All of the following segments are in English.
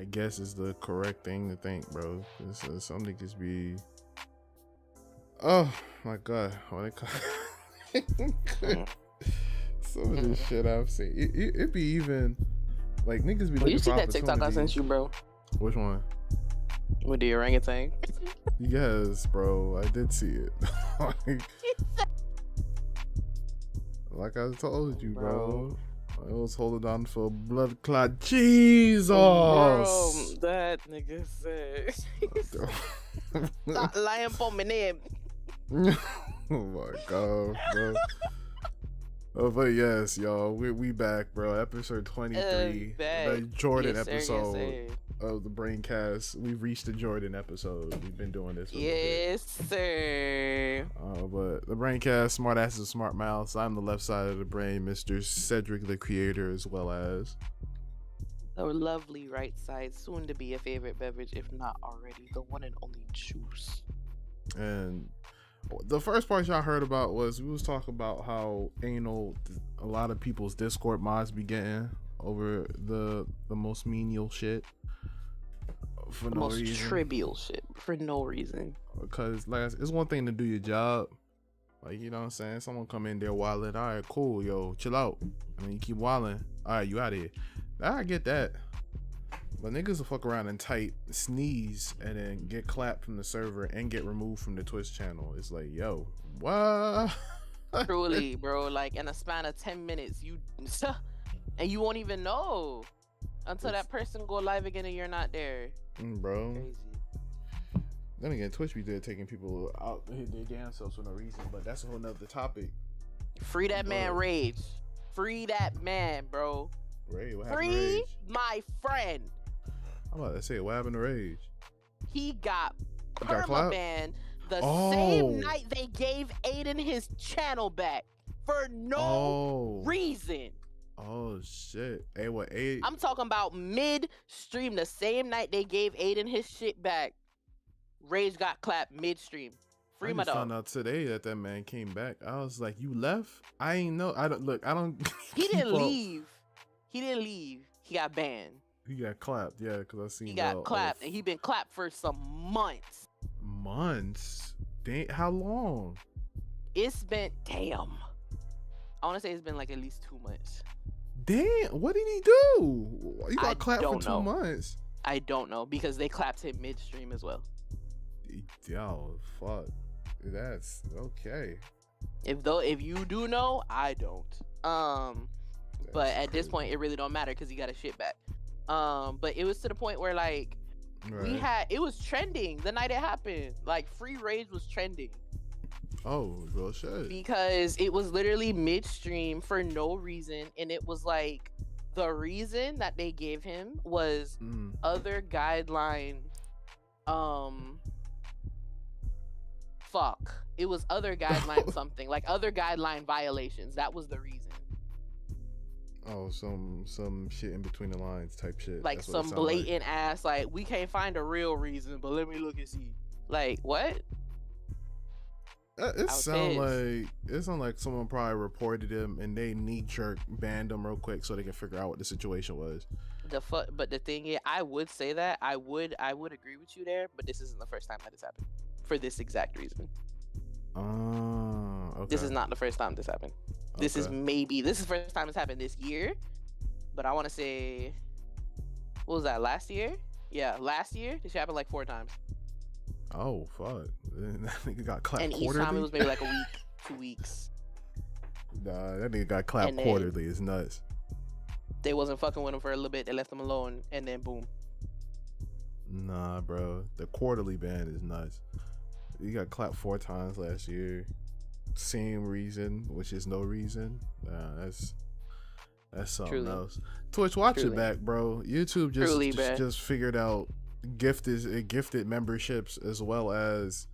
I guess is the correct thing to think, bro. Some niggas be. Oh my god, what they call some of this shit I've seen. It be even like niggas be. You see that TikTok I sent you, bro? Which one? With the orangutan. Yes, bro, I did see it. Like I told you, bro. I was holding on for blood clot Jesus. Bro, that nigga said. Stop lying for my name. Oh my god, bro. Oh, but yes, y'all, we back, bro. Episode 23, the Jordan episode of the Braincast. We've reached the Jordan episode. We've been doing this for a bit. Sir. But the Braincast, smart asses, smart mouths. I'm the left side of the brain, Mr. Cedric, the creator, as well as the lovely right side, soon to be a favorite beverage, if not already, the one and only juice. And the first part y'all heard about was we was talking about how anal a lot of people's Discord mods be getting over the most menial shit for the no most reason. Trivial shit for no reason. Because like it's one thing to do your job, like, you know what I'm saying, someone come in there wilding, all right, cool, yo, chill out, and then you keep wilding, all right, you out of here. I get that. But niggas will fuck around and type sneeze and then get clapped from the server and get removed from the Twitch channel. It's like, yo, what? Truly, bro. Like in a span of 10 minutes, and you won't even know until that person go live again and you're not there. Bro. Crazy. Then again, Twitch be there taking people out their damn selves for no reason, but that's a whole nother topic. Free that man, Rage. Free that man, bro. Rage, what happened Free to Rage? my friend. I'm about to say, what happened to Rage? He got clapped? permabanned the same night they gave Aiden his channel back for no reason. Oh shit. Hey, what Aiden? I'm talking about mid-stream, the same night they gave Aiden his shit back. Rage got clapped mid-stream. Free my dog. I found out today that man came back. I was like, you left? I ain't know. I don't look. I don't. He didn't leave. He didn't leave. He got banned. He got clapped, yeah, because I seen. He got clapped, and he been clapped for some months. Months? Dang, how long? It's been damn. I want to say it's been like at least 2 months. Damn, what did he do? You got clapped for 2 months? I don't know because they clapped him midstream as well. Yo, fuck. That's okay. If you do know, I don't. But at this point, it really don't matter because he got his shit back. But it was to the point where like it was trending the night it happened. Like Free Rage was trending. Oh, well, shit. Because it was literally midstream for no reason, and it was like the reason that they gave him was other guideline. It was other guideline something like other guideline violations. That was the reason. Oh, some shit in between the lines type shit. Like some blatant ass, like, we can't find a real reason, but let me look and see. Like, what? It sounds like someone probably reported him and they knee-jerk banned him real quick so they can figure out what the situation was. But the thing is, I would say that I would agree with you there, but this isn't the first time that it's happened for this exact reason. Okay. This is not the first time this happened. This is the first time it's happened this year, but I want to say, what was that, last year? Yeah, last year this happened like 4 times. Oh fuck! That nigga got clapped and quarterly? each time it was maybe like a week, 2 weeks. Nah, that nigga got clapped quarterly. It's nuts. They wasn't fucking with him for a little bit. They left him alone, and then boom. Nah, bro, the quarterly ban is nuts. You got clapped 4 times last year. Same reason, which is no reason. That's something else. Twitch, watch it back, bro. YouTube just figured out gifted memberships as well as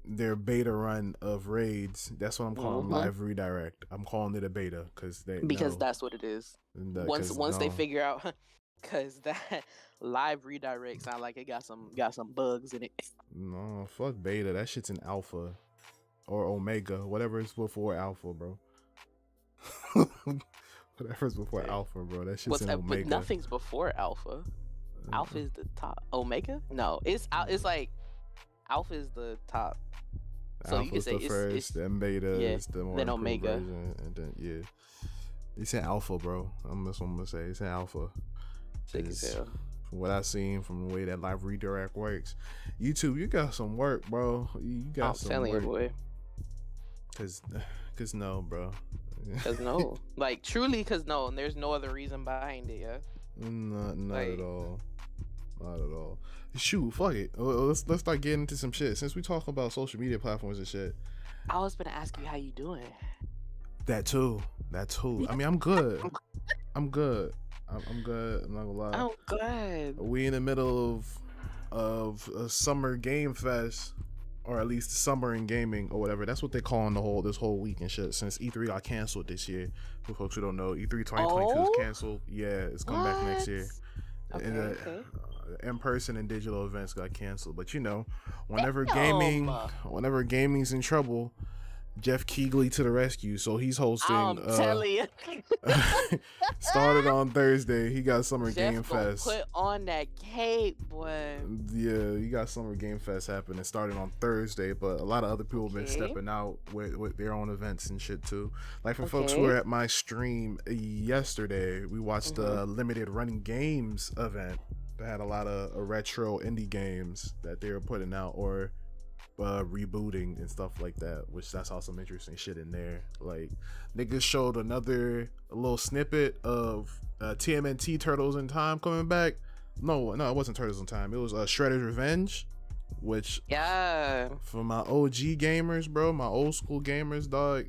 their beta run of raids. That's what I'm calling live redirect. I'm calling it a beta because that's what it is. Once they figure out, because that live redirect sound like it got some bugs in it. No, fuck beta. That shit's in alpha or omega, whatever is before alpha, bro. Whatever's before alpha, bro. That shit's in omega. But nothing's before alpha. Alpha is the top. Omega? No, it's like Alpha is the top. So you can Alpha's say the first, then Beta yeah, is the more then improved Omega. version, and then you said Alpha, bro. That's what I'm gonna say. It's an Alpha. Sick as hell. From what I've seen, from the way that live redirect works, YouTube, you got some work, bro. You got some telling work. you, boy. Cause no, bro. Cause no, like truly, cause no, and there's no other reason behind it, yeah. Not Like- at all. Not at all. Shoot, fuck it. Let's start getting into some shit. Since we talk about social media platforms and shit. I was gonna ask you how you doing. That too. I mean, I'm good. I'm good. I'm good. I'm not gonna lie. I'm good. We in the middle of a summer game fest, or at least summer in gaming or whatever. That's what they calling this whole week and shit. Since E3 got canceled this year, for folks who don't know, E3 2022 is canceled. Yeah, it's coming back next year. Okay, And okay. in-person and digital events got canceled. But you know, whenever Damn. gaming's in trouble, Jeff Keighley to the rescue. So he's hosting. I'm telling you. Started on Thursday. He got Summer Jeff Game gonna Fest. put on that cape, boy. Yeah, you got Summer Game Fest happening starting on Thursday, but a lot of other people have been Okay. stepping out with their own events and shit too. Like for folks Okay. who were at my stream yesterday, we watched the limited running games event that had a lot of retro indie games that they were putting out or rebooting and stuff like that, which that's also some interesting shit in there. Like niggas showed a little snippet of TMNT Turtles in Time coming back. No, it wasn't Turtles in Time. It was Shredder's Revenge, which Yeah. for my OG gamers, bro, my old school gamers, dog.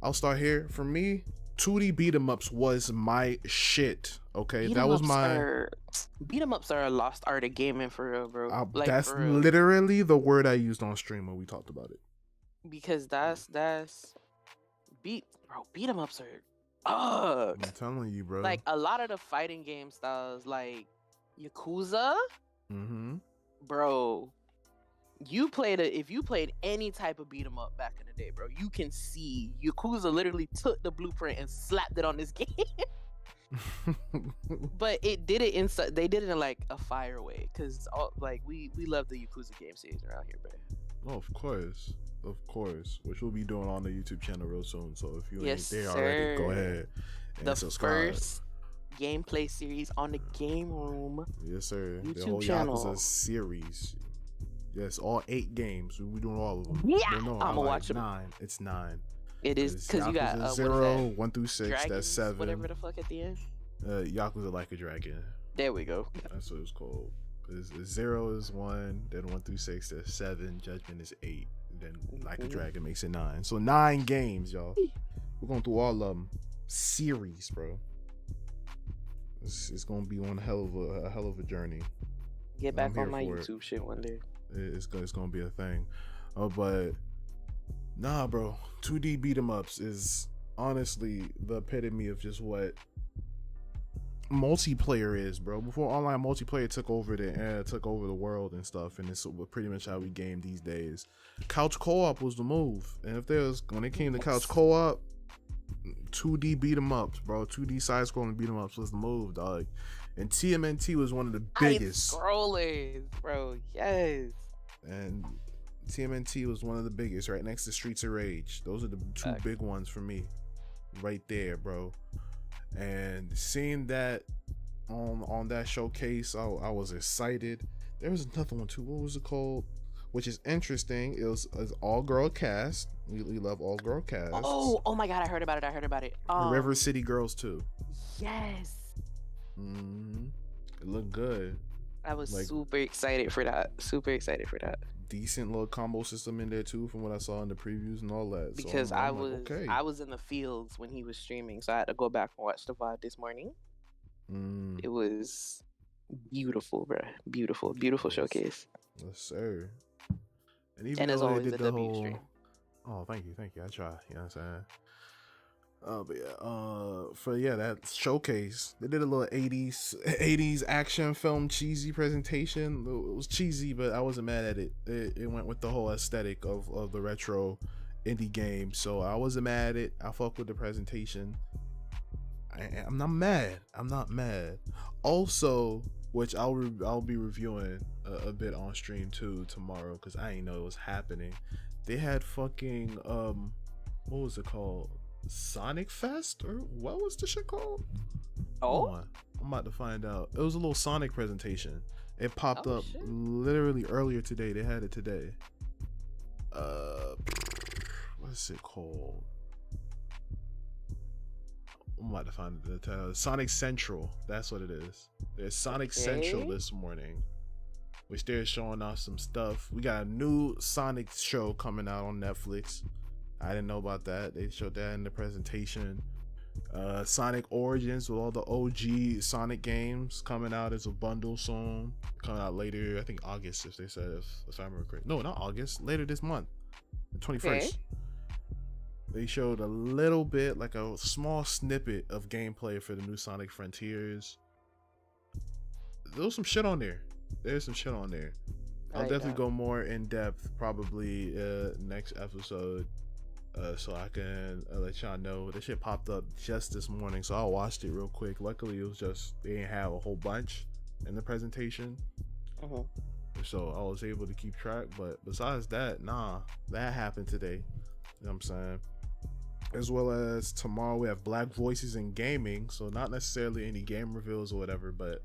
I'll start here. For me, 2D beat 'em ups was my shit. Okay, that was my. Beat 'em ups are a lost art of gaming for real, bro. Like, that's for real. literally the word I used on stream when we talked about it. Because that's beat 'em ups are ugh. I'm telling you, bro. Like a lot of the fighting game styles, like Yakuza, Mm-hmm. bro. If you played any type of beat 'em up back in the day, bro, you can see Yakuza literally took the blueprint and slapped it on this game. But they did it in like a fire way, cause like we love the Yakuza game series around here, bro. Oh, of course, which we'll be doing on the YouTube channel real soon. So if you Yes, ain't there already, go sir. ahead and The subscribe. first gameplay series on the Game Room. Yes, sir. The YouTube whole channel. Yakuza series. Yes, all 8 games. We doing all of them. Yeah, no, I'ma like watch 'em. 9. It's 9. It is It's because you got Yakuza what is 0, that? 1 through 6. Dragons, That's 7. whatever the fuck at the end. Yakuza Like a Dragon. There we go. That's what it's called. 0 is 1, then 1 through 6 is 7, Judgment is 8, then Like a Mhm. Dragon makes it 9. So 9 games, y'all. We're going through all of them. Series, bro. It's gonna be one hell of a journey. Get I'm back here on my for it. YouTube shit one day. It's gonna be a thing. But nah, bro. 2D beat 'em ups is honestly the epitome of just what multiplayer is, bro. Before online multiplayer took over the world and stuff, and it's pretty much how we game these days. Couch co-op was the move, and when it came to couch co-op, 2D beat 'em ups, bro. 2D side scrolling beat 'em ups was the move, dog. And TMNT was one of the biggest. Scrollers, bro. Yes. And TMNT was one of the biggest, right next to Streets of Rage. Those are the 2 Facts. big ones for me, right there, bro. And seeing that on that showcase, I was excited. There was another one too. What was it called? Which is interesting. It was an all-girl cast. We love all-girl cast. Oh my god, I heard about it. River City Girls too. Yes. It looked good. I was Like- super excited for that. Decent little combo system in there too, from what I saw in the previews and all that. So Because I'm like, okay. I was in the fields when he was streaming, so I had to go back and watch the VOD this morning. Mm, It was beautiful, bro. Beautiful showcase. yes, sir. And even And as though they always, did the the W whole, stream. oh, thank you. I try. You know what I'm saying? But yeah, that showcase, they did a little 80s action film cheesy presentation. It was cheesy, but I wasn't mad at it. It went with the whole aesthetic of the retro indie game, so I wasn't mad at it. I fuck with the presentation. I'm not mad. I'm not mad. Also, which I'll be reviewing a bit on stream too tomorrow because I didn't know it was happening. They had fucking what was it called? Sonic Fest, or what was the shit called? Oh, I'm about to find out. It was a little Sonic presentation. It popped up shit. literally earlier today. They had it today. What's it called? I'm about to find the title. Sonic Central. That's what it is. There's Sonic Central this morning, which they're showing off some stuff. We got a new Sonic show coming out on Netflix. I didn't know about that. They showed that in the presentation. Sonic Origins with all the OG Sonic games coming out as a bundle soon. Coming out later, I think August, if they said, if I remember correctly. No, not August. Later this month, the 21st. Okay. They showed a little bit, like a small snippet of gameplay for the new Sonic Frontiers. There was some shit on there. There's some shit on there. I'll definitely go more in depth probably next episode. So I can let y'all know. This shit popped up just this morning, so I watched it real quick. Luckily, it was just they didn't have a whole bunch in the presentation, so I was able to keep track. But besides that, that happened today. You know what I'm saying? As well as tomorrow, we have Black Voices in Gaming. So not necessarily any game reveals or whatever, but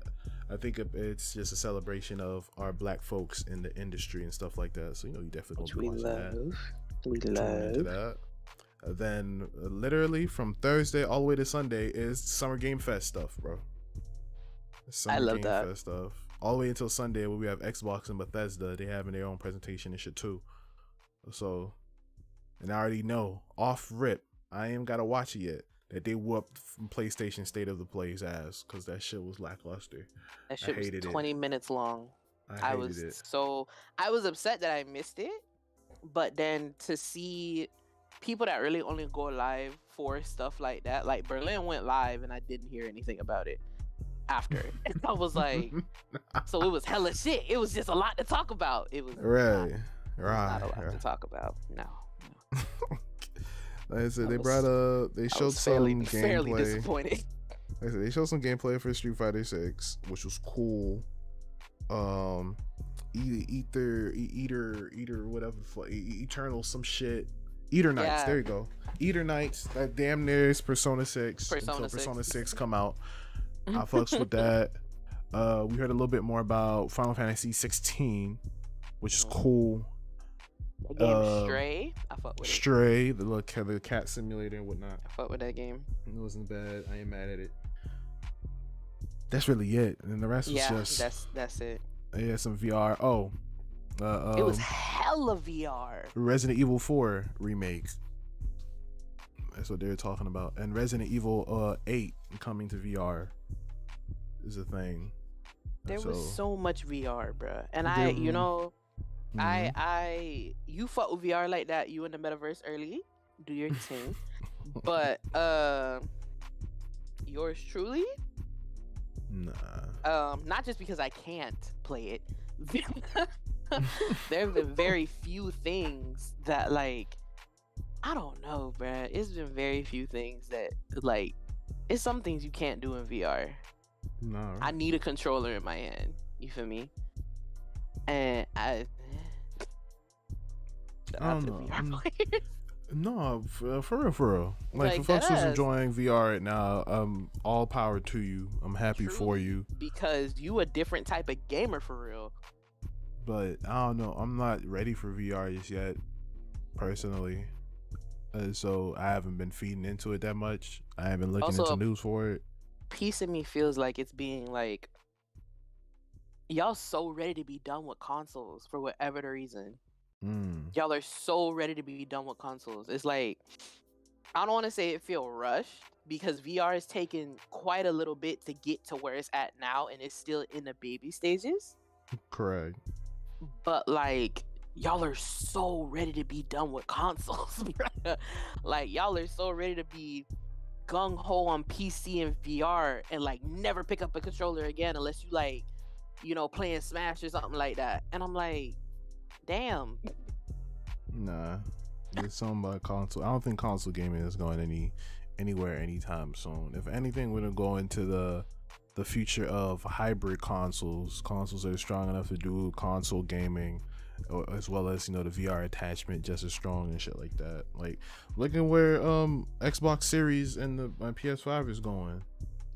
I think it's just a celebration of our black folks in the industry and stuff like that. So you definitely gonna be watching that. We love that. Then literally from Thursday all the way to Sunday is Summer Game Fest stuff, bro. I love that Fest stuff all the way until Sunday, where we have Xbox and Bethesda. They having their own presentation and shit too. So, and I already know off rip, I ain't gotta watch it yet, that they whooped from PlayStation State of the Play's ass because that shit was lackluster. That shit was 20 minutes long. I was upset that I missed it. But then to see people that really only go live for stuff like that, like Berlin went live and I didn't hear anything about it after. And I was like, so it was hella shit. It was just a lot to talk about. It was not a lot to talk about. No. Like I said, they showed some gameplay. Fairly disappointed. Like I said, they showed some gameplay for Street Fighter 6, which was cool. Eater, whatever, Eternal, some shit. Eater Knights, yeah. There you go. Eater Knights, that damn near is Persona 6. Persona 6 come out. I fucks with that. We heard a little bit more about Final Fantasy 16, which is cool. The game Stray, I fuck with it. Stray, the cat simulator and whatnot. I fuck with that game. It wasn't bad. I ain't mad at it. That's really it, and the rest was just that's it. Yeah, some VR. It was hella VR. Resident Evil 4 remake. That's what they're talking about. And Resident Evil 8 coming to VR is a thing. There was so much VR, bruh. And you fuck with VR like that, you in the metaverse early, do your thing. But yours truly? Nah. Not just because I can't play it. There have been very few things that, like, I don't know, bruh. It's been very few things that, like, it's some things you can't do in VR. No. I need a controller in my hand. You feel me? And I don't know. No, for real. Like for folks who's enjoying VR right now, all power to you. I'm happy for you. Because you a different type of gamer for real. But I don't know. I'm not ready for VR just yet, personally. So I haven't been feeding into it that much. I haven't been looking into news for it. Piece of me feels like it's being like, y'all so ready to be done with consoles for whatever the reason. Y'all are so ready to be done with consoles. It's like, I don't want to say it feel rushed because VR is taking quite a little bit to get to where it's at now, and it's still in the baby stages. Correct. But like, y'all are so ready to be done with consoles. Like, y'all are so ready to be gung-ho on PC and VR and like never pick up a controller again unless you like, playing Smash or something like that. And I'm like, damn. Nah, there's something about console. I don't think console gaming is going anywhere anytime soon. If anything, we're gonna go into the future of hybrid consoles that are strong enough to do console gaming, as well as, you know, the VR attachment just as strong and shit like that. Like, look at where Xbox Series and the PS5 is going.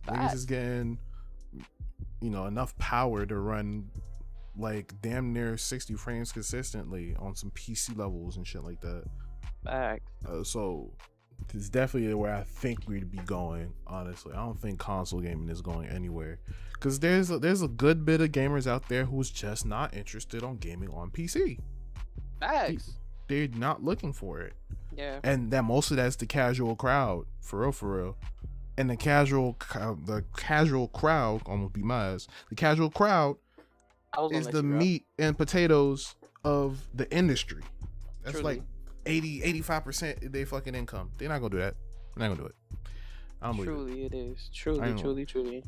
Niggas is getting, you know, enough power to run like damn near 60 frames consistently on some PC levels and shit like that. So it's definitely where I think we'd be going. Honestly, I don't think console gaming is going anywhere, because there's a good bit of gamers out there who's just not interested on gaming on PC. They're not looking for it. Yeah, and that most of that's the casual crowd, for real. And the casual crowd, almost be my ass. The casual crowd is the meat and potatoes of the industry. That's Truly. Like 80-85% they fucking income. They're not gonna do that. They're not gonna do it. I don't Truly believe it is. Truly.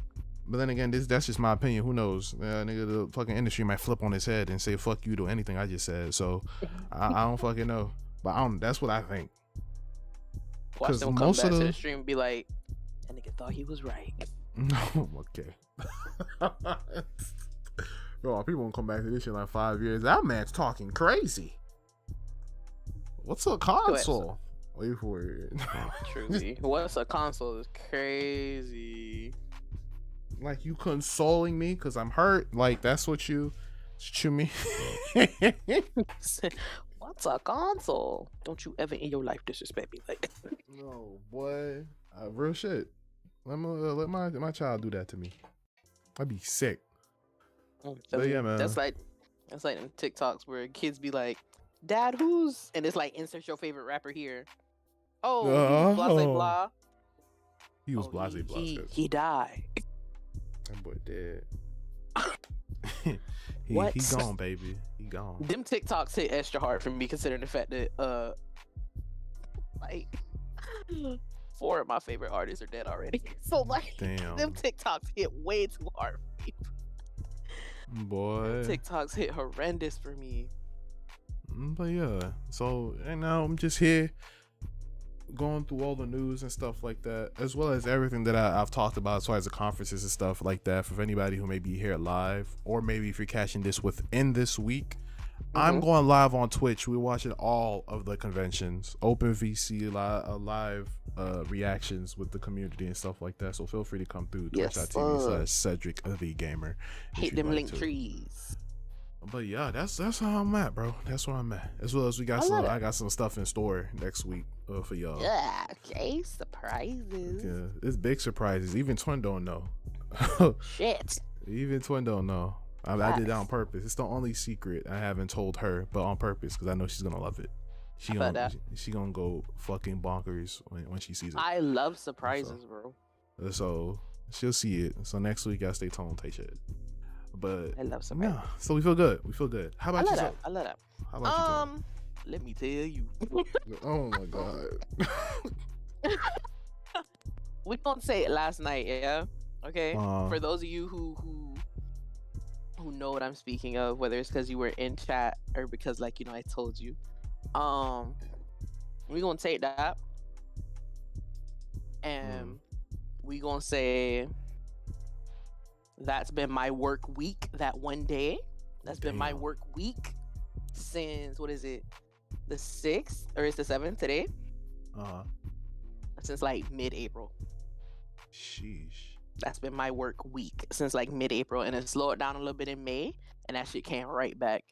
But then again, that's just my opinion. Who knows? Nigga, the fucking industry might flip on his head and say fuck you to anything I just said. So I don't fucking know. But that's what I think. Watch them come back to the stream and be like, that nigga thought he was right. No, okay. Bro, people won't come back to this shit in like 5 years. That man's talking crazy. What's a console? Wait for it. Truly. What's a console is crazy. Like, you consoling me because I'm hurt? Like, that's what you mean? What's a console? Don't you ever in your life disrespect me like that. No, boy. Real shit. Let my child do that to me. I'd be sick. But yeah, man. That's like them TikToks where kids be like, Dad, who's, and it's like, insert your favorite rapper here. Oh, blah blah. He was blah blah. He died. That boy dead. he gone, baby. He gone. Them TikToks hit extra hard for me, considering the fact that like 4 of my favorite artists are dead already. So like, damn. Them TikToks hit way too hard for me. Boy, TikToks hit horrendous for me. But yeah, so and now I'm just here going through all the news and stuff like that, as well as everything that I've talked about as far as the conferences and stuff like that. For anybody who may be here live, or maybe if you're catching this within this week, I'm going live on Twitch. We're watching all of the conventions, open VC live reactions with the community and stuff like that. So feel free to come through twitch.tv/Cedric the Gamer. Hit them link trees. But yeah, that's how I'm at, bro. That's where I'm at. As well as I got some stuff in store next week for y'all. Yeah, okay, surprises. Yeah, it's big surprises. Even Twin don't know. Shit. Even Twin don't know. I did that on purpose. It's the only secret I haven't told her, but on purpose, because I know she's gonna love it. She gonna go fucking bonkers when she sees it. I love surprises, bro. So she'll see it. So next week, I stay tuned, take shit. But I love surprises. Yeah, so we feel good. How about yourself? I love that. How about you? Let me tell you. Oh my god. We don't say it last night, yeah. Okay. For those of you who know what I'm speaking of, whether it's because you were in chat or because, like, you know, I told you, we gonna take that and we gonna say that's been my work week. That one day, that's been my work week since, what is it, the 6th or it's the 7th today? Since like mid-April. Sheesh. That's been my work week since like mid-April, and it slowed down a little bit in May, and that shit came right back.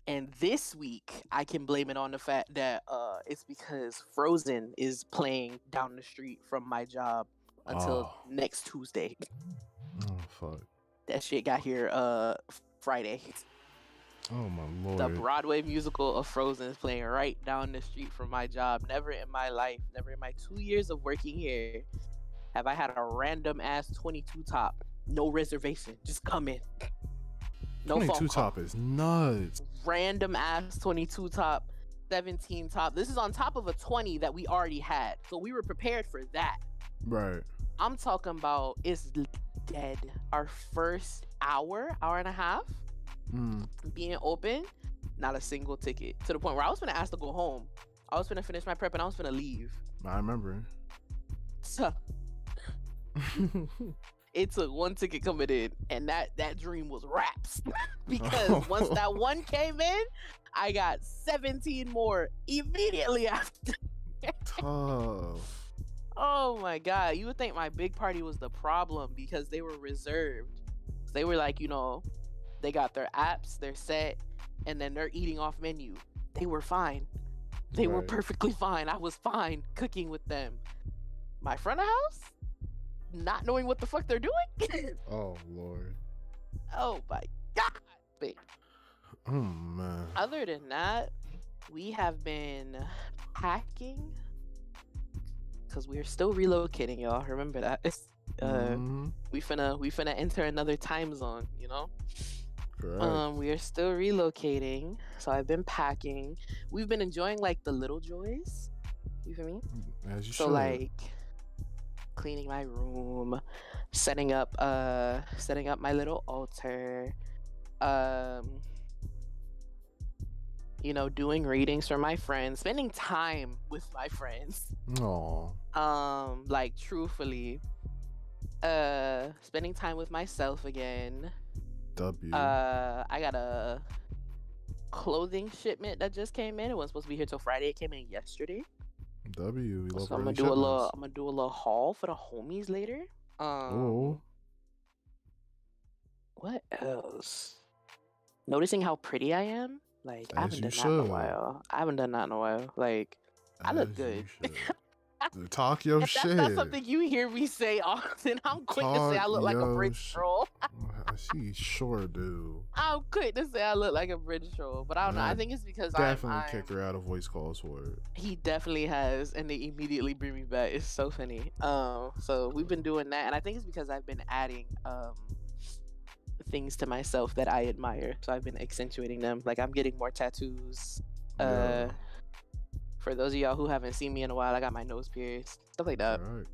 And this week I can blame it on the fact that it's because Frozen is playing down the street from my job until next Tuesday. Oh fuck. That shit got here Friday. Oh my lord. The Broadway musical of Frozen is playing right down the street from my job. Never in my life, never in my 2 years of working here, have I had a random ass 22 top, no reservation, just come in. No 22 top is nuts. Random ass 22 top, 17 top. This is on top of a 20 that we already had, so we were prepared for that. Right. I'm talking about it's dead. Our first hour and a half being open, not a single ticket. To the point where I was gonna ask to go home. I was gonna finish my prep and I was gonna leave. I remember. So it took one ticket coming in, and that dream was wraps. Because once that one came in, I got 17 more immediately after. Tough. Oh my god, you would think my big party was the problem because they were reserved. They were like, they got their apps, they're set, and then they're eating off menu. They were fine. They were perfectly fine. I was fine cooking with them. My front of house, not knowing what the fuck they're doing. Oh Lord. Oh my god. But oh man. Other than that, we have been packing because we're still relocating, y'all. Remember that. We finna enter another time zone, Correct. We are still relocating, so I've been packing. We've been enjoying like the little joys. You feel me? As you so should. Like cleaning my room, setting up my little altar, doing readings for my friends, spending time with my friends. Oh. Like truthfully, spending time with myself again. I got a clothing shipment that just came in. It wasn't supposed to be here till Friday. It came in yesterday. So I'm gonna do a little haul for the homies later. What else? Noticing how pretty I am. Like, I haven't done that in a while. Like, I look good. Talk your shit. That's not something you hear me say often. I'm quick to say I look like a bridge troll. She sure do. I'm quick to say I look like a bridge troll, but I don't know. I think it's because definitely kick her out of voice calls for it. He definitely has, and they immediately bring me back. It's so funny. So we've been doing that, and I think it's because I've been adding things to myself that I admire. So I've been accentuating them. Like I'm getting more tattoos. For those of y'all who haven't seen me in a while, I got my nose pierced, stuff like that. Right.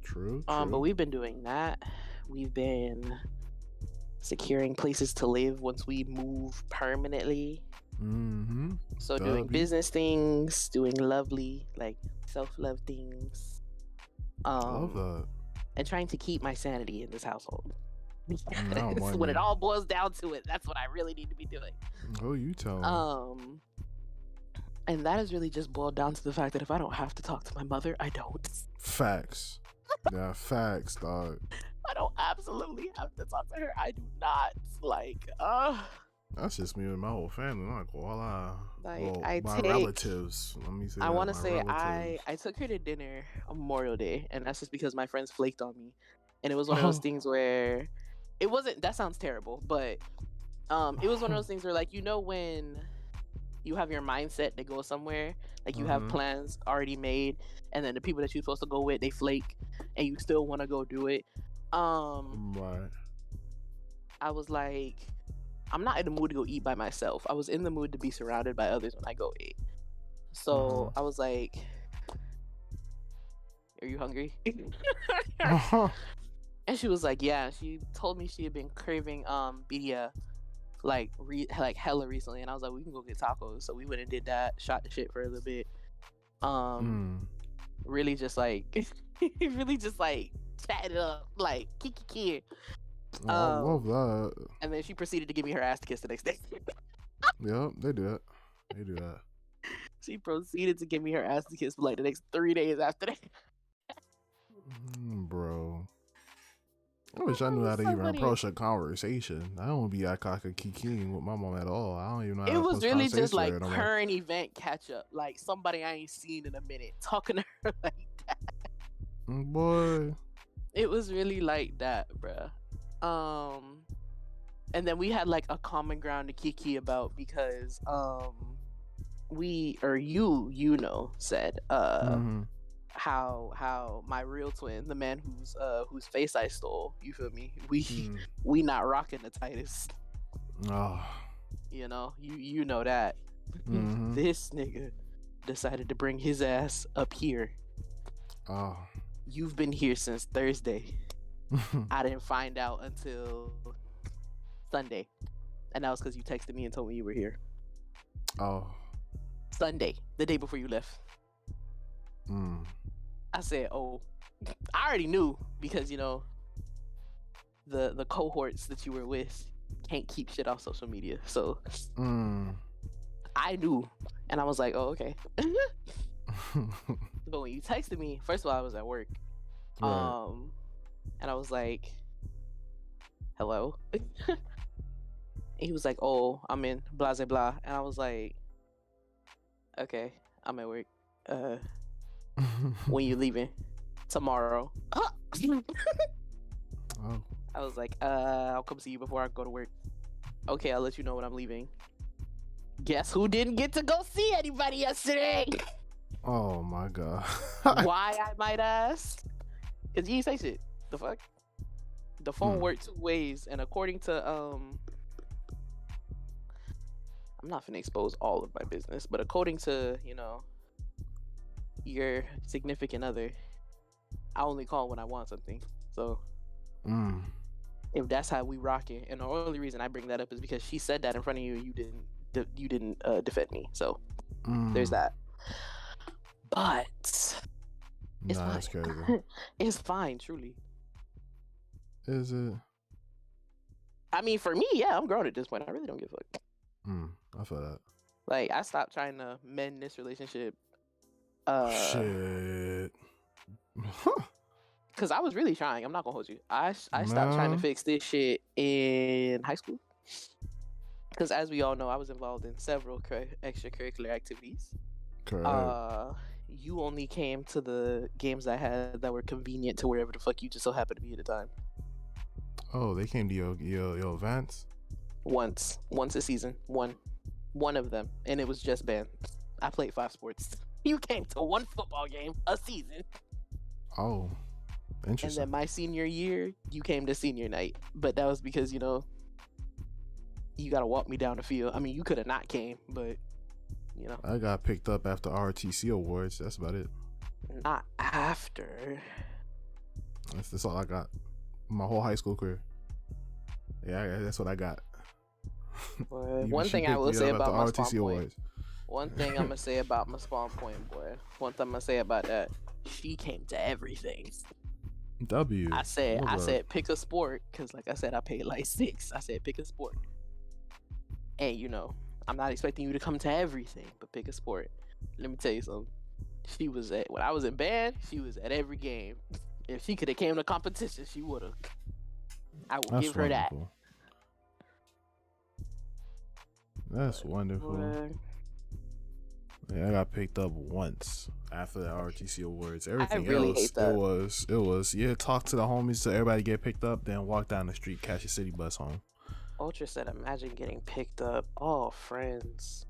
True. But we've been doing that. We've been securing places to live once we move permanently. So doing business things, doing lovely, like self-love things. Love that. And trying to keep my sanity in this household. When it all boils down to it, that's what I really need to be doing. Oh, you tell me. And that has really just boiled down to the fact that if I don't have to talk to my mother, I don't. Facts. Yeah, facts, dog. I don't absolutely have to talk to her. I do not. Like, that's just me and my whole family. Not voila. Like, my relatives. Let me say. I want to say I took her to dinner on Memorial Day, and that's just because my friends flaked on me, and it was one of those things where it wasn't. That sounds terrible, but it was one of those things where, like, when you have your mindset to go somewhere, like you have plans already made, and then the people that you're supposed to go with, they flake, and you still want to go do it. Right. I was like, I'm not in the mood to go eat by myself. I was in the mood to be surrounded by others when I go eat. So I was like, are you hungry? And she was like, yeah. She told me she had been craving birria like hella recently, and I was like, we can go get tacos. So we went and did that, shot the shit for a little bit. Really just like chatted it up, like kiki. I love that. And then she proceeded to give me her ass to kiss the next day. Yep, they do that. She proceeded to give me her ass to kiss for like the next 3 days after that. Bro, I wish I knew how to even approach a conversation. I don't be kikiing with my mom at all. I don't even know how to approach. It was really just like current event catch up, like somebody I ain't seen in a minute, talking to her like that. Boy, it was really like that, bruh. And then we had like a common ground to kiki about because you said how my real twin, the man whose face I stole, you feel me, we not rocking the tightest. You know that. This nigga decided to bring his ass up here. You've been here since Thursday. I didn't find out until Sunday, and that was because you texted me and told me you were here. Sunday, the day before you left. I said, oh, I already knew because, you know, the cohorts that you were with can't keep shit off social media. So I knew. And I was like, oh, okay. But when you texted me, first of all, I was at work. Right. And I was like, hello? He was like, oh, I'm in blah, blah, blah. And I was like, okay, I'm at work. When you leaving? Tomorrow. Oh. I was like, I'll come see you before I go to work. Okay, I'll let you know when I'm leaving. Guess who didn't get to go see anybody yesterday? Oh my god. Why, I might ask? Because you didn't say shit. The fuck? The phone worked 2 ways, and according to I'm not finna expose all of my business, but according to, you know, your significant other, I only call when I want something. So if that's how we rock it, and the only reason I bring that up is because she said that in front of you, you didn't defend me. So there's that. But it's fine. That's crazy. It's fine, truly. Is it? I mean, for me, yeah, I'm grown at this point. I really don't give a fuck. I feel that. Like, I stopped trying to mend this relationship. Shit. Because I was really trying. I'm not gonna hold you. I stopped trying to fix this shit in high school. Because as we all know, I was involved in several extracurricular activities. Correct. You only came to the games I had that were convenient to wherever the fuck you just so happened to be at the time. Oh, they came to your events? Once a season. One of them. And it was just band. I played 5 sports. You came to 1 football game a season. Oh, interesting. And then my senior year, you came to senior night. But that was because, you know, you gotta walk me down the field. I mean, you could have not came, but, you know. I got picked up after RTC awards. That's about it. Not after. That's all I got. My whole high school career. Yeah, that's what I got. One thing I will say about my Spawn Point. One thing I'm gonna say about my Spawn Point, boy. One thing I'm gonna say about that. She came to everything. W. I said pick a sport, because like I said, I paid like 6. I said pick a sport. And you know, I'm not expecting you to come to everything, but pick a sport. Let me tell you something. She was when I was in band, she was at every game. If she could have came to competition, she would have. I would give her that. That's wonderful. Yeah, I got picked up once after the RTC awards. Everything else, it was talk to the homies so everybody get picked up, then walk down the street, catch a city bus home. Ultra said, imagine getting picked up. Oh, friends.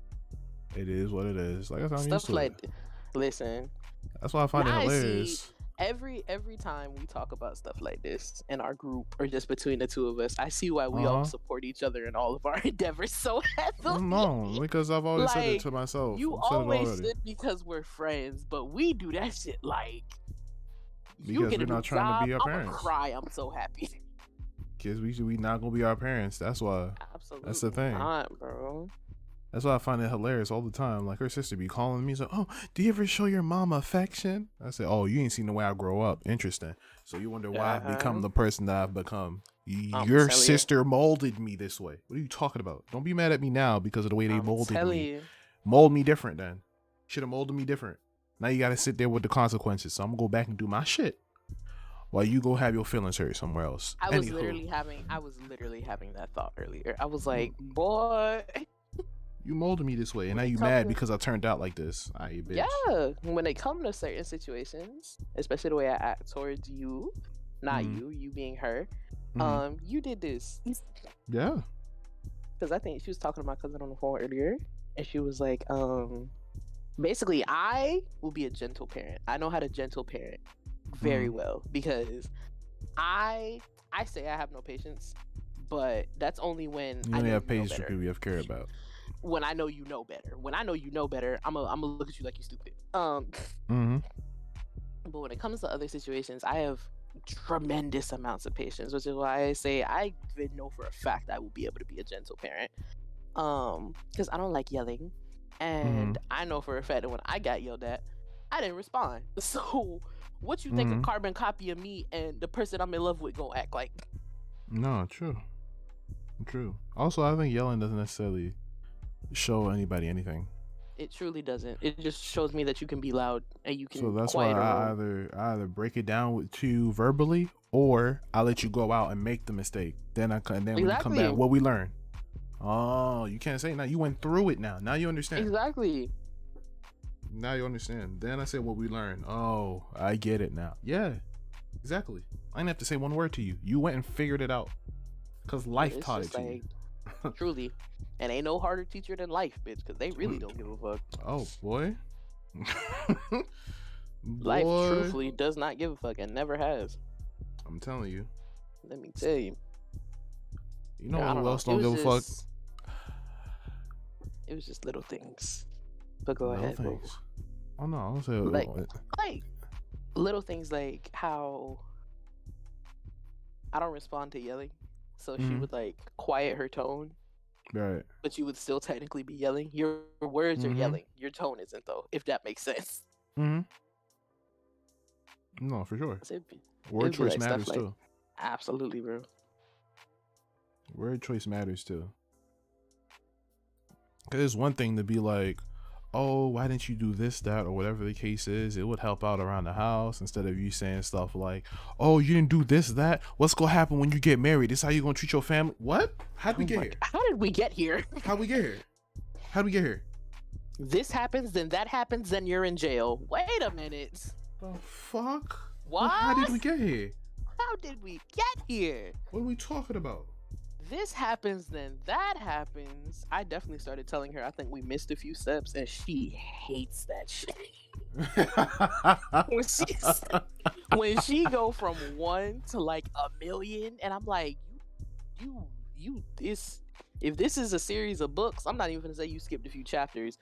It is what it is. Like I said, I'm used to it. Listen. That's why I find it hilarious. Every time we talk about stuff like this in our group or just between the two of us, I see why we all support each other in all of our endeavors so heavily. No, because I've always said it to myself. You always said because we're friends, but we do that shit like because we're not trying to be our parents. I'm gonna cry. I'm so happy. Because we not gonna be our parents. That's why. Absolutely. That's the thing, not, bro. That's why I find it hilarious all the time. Like her sister be calling me, so, oh, do you ever show your mom affection? I said, oh, you ain't seen the way I grow up. Interesting. So you wonder why I've become the person that I've become. Your sister molded me this way. What are you talking about? Don't be mad at me now because of the way they molded me. Mold me different then. Should have molded me different. Now you got to sit there with the consequences. So I'm going to go back and do my shit while you go have your feelings hurt somewhere else. I was literally having that thought earlier. I was like, boy... You molded me this way, and now you mad because I turned out like this. You bitch. Yeah, when it comes to certain situations, especially the way I act towards you, not you being her, you did this. Yeah. Because I think she was talking to my cousin on the phone earlier, and she was like, basically, I will be a gentle parent. I know how to gentle parent very well because I say I have no patience, but that's only when you only have patience for people you have care about. When I know you know better. When I know you know better, I'm gonna look at you like you stupid. But when it comes to other situations, I have tremendous amounts of patience, which is why I say I even know for a fact I will be able to be a gentle parent. Because I don't like yelling, and I know for a fact that when I got yelled at, I didn't respond. So what you think a carbon copy of me and the person I'm in love with gonna act like? No, true. Also, I think yelling doesn't necessarily show anybody anything. It truly doesn't. It just shows me that you can be loud and you can. So that's why I either break it down to you verbally, or I let you go out and make the mistake. Then when you come back, what we learn. Oh, you can't say now. You went through it now. Now you understand. Exactly. Now you understand. Then I said what we learned. Oh, I get it now. Yeah, exactly. I didn't have to say one word to you. You went and figured it out. Because life taught it to you. Truly. And ain't no harder teacher than life, bitch, because they really don't give a fuck. Oh, boy. Life truthfully does not give a fuck and never has. I'm telling you. Let me tell you. You know who else don't give a fuck? It was just little things. But go ahead. Things. Oh, no. I don't say like little things like how I don't respond to yelling. So she would like quiet her tone. Right. But you would still technically be yelling. Your words are yelling. Your tone isn't, though, if that makes sense. No, for sure. Word choice matters too. Absolutely, bro. Word choice matters too. Because it's one thing to be like, oh, why didn't you do this, that, or whatever the case is? It would help out around the house, instead of you saying stuff like, oh, you didn't do this, that. What's gonna happen when you get married? This how you gonna treat your family? What? How'd we get here? How did we get here? How'd we get here? How'd we get here? This happens, then that happens, then you're in jail. Wait a minute. The fuck? What? How did we get here? How did we get here? What are we talking about? This happens, then that happens. I definitely started telling her I think we missed a few steps, and she hates that shit. when she go from 1 to like 1,000,000, and I'm like, you this. If this is a series of books, I'm not even gonna say you skipped a few chapters.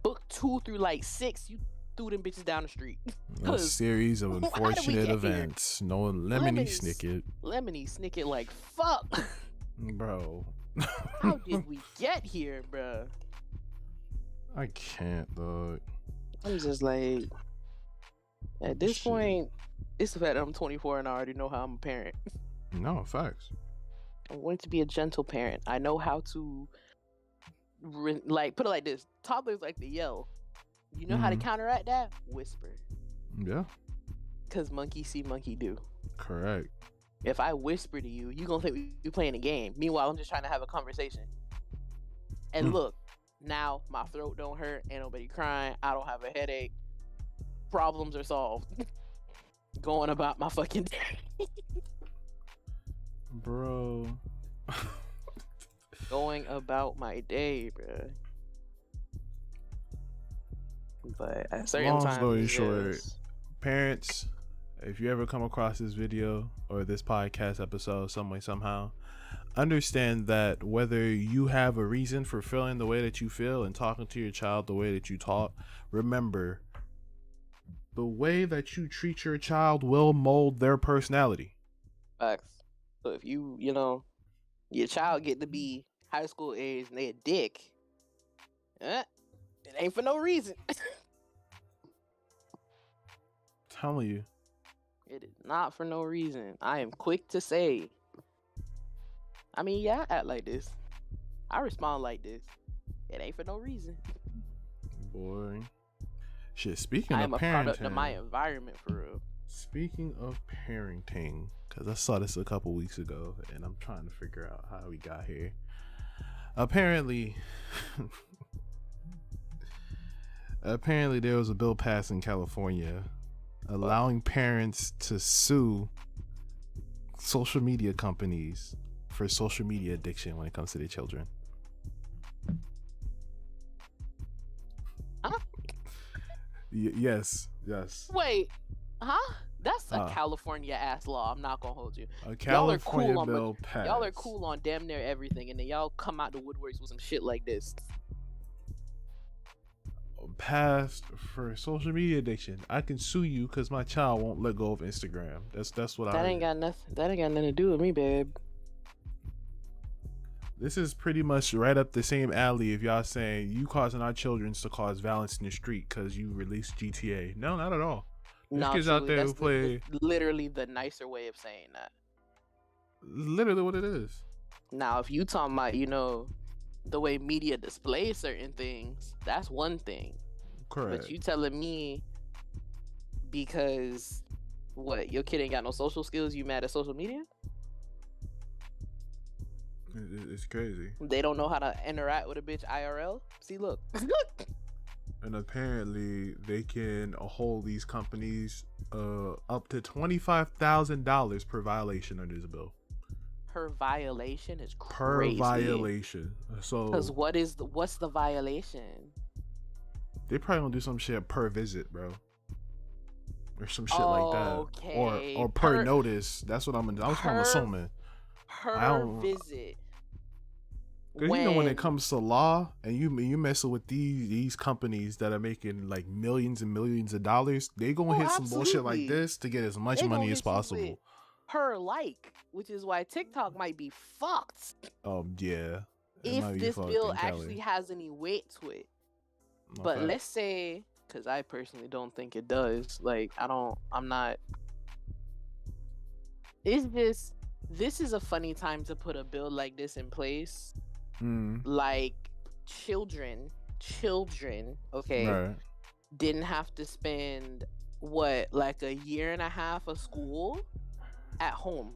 Book 2 through like 6, you threw them bitches down the street. A series of unfortunate events. Here? No lemony snicket. Lemony snicket like fuck. Bro. How did we get here, bro? I can't, dog. I'm just like, at this point, it's the fact that I'm 24 and I already know how I'm a parent. No, facts. I'm going to be a gentle parent. I know how to, like, put it like this. Toddlers like to yell. You know how to counteract that? Whisper. Yeah. Because monkey see, monkey do. Correct. If I whisper to you, you're going to think we're playing a game. Meanwhile, I'm just trying to have a conversation. And look, now my throat don't hurt. Ain't nobody crying. I don't have a headache. Problems are solved. Going about my fucking day. Bro. Going about my day, bro. But at certain times, long story short, parents, if you ever come across this video or this podcast episode some way, somehow, understand that whether you have a reason for feeling the way that you feel and talking to your child the way that you talk, remember, the way that you treat your child will mold their personality. Facts. So if you know, your child get to be high school age and they a dick, it ain't for no reason. Telling you. It is not for no reason. I am quick to say. I mean, yeah, I act like this. I respond like this. It ain't for no reason. Boy. Shit, speaking I of am parenting. a product of my environment, for real. Speaking of parenting, because I saw this a couple weeks ago, and I'm trying to figure out how we got here. Apparently, there was a bill passed in California allowing parents to sue social media companies for social media addiction when it comes to their children. Huh? Yes. Wait, huh? That's a California ass law. I'm not gonna hold you. A California bill passed. Y'all are cool on damn near everything, and then y'all come out the woodworks with some shit like this. Passed for social media addiction. I can sue you because my child won't let go of Instagram. That's what That ain't got nothing to do with me, babe. This is pretty much right up the same alley if y'all saying you causing our children to cause violence in the street because you released GTA. No, not at all. There's No, kids out truly, there that's who play literally the nicer way of saying that. literally what it is. Now, if you talking about, you know, the way media displays certain things, that's one thing. Correct. But you telling me because what, your kid ain't got no social skills, you mad at social media? It's crazy. They don't know how to interact with a bitch IRL? See, look. And apparently they can hold these companies up to $25,000 per violation under this bill. Per violation is crazy. Per violation. So because what's the violation? They probably gonna do some shit per visit, bro. Or some shit like that. Okay. Or per notice. That's what I'm assuming. Per visit. Cause you know when it comes to law and you messing with these companies that are making like millions and millions of dollars, they gonna hit some bullshit like this to get as much money as possible. Per like, which is why TikTok might be fucked. Yeah. If this bill actually has any weight to it. Okay. But let's say, because I personally don't think it does. Like, I'm not. This is a funny time to put a bill like this in place. Like, children, okay, right, didn't have to spend, like a year and a half of school at home.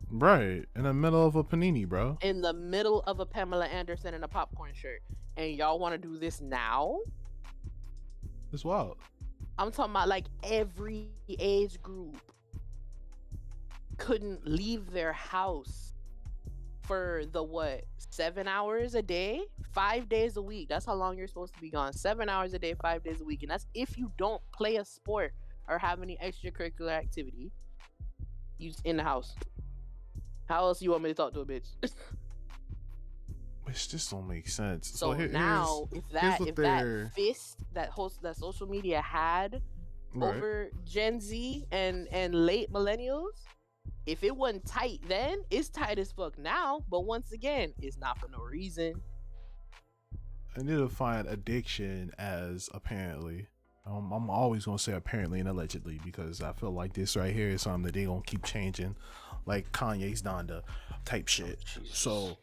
Right, in the middle of a panini, bro. In the middle of a Pamela Anderson and a popcorn shirt. And y'all want to do this now? It's wild. I'm talking about like every age group couldn't leave their house for the 7 hours a day, 5 days a week. That's how long you're supposed to be gone. 7 hours a day, 5 days a week. And that's if you don't play a sport or have any extracurricular activity. You in the house. How else you want me to talk to a bitch? Which just don't make sense. So now, if that fist that social media had over Gen Z and late millennials, if it wasn't tight then, it's tight as fuck now. But once again, it's not for no reason. I need to find addiction as apparently. I'm always gonna say apparently and allegedly because I feel like this right here is something that they gonna keep changing, like Kanye's Donda type shit. So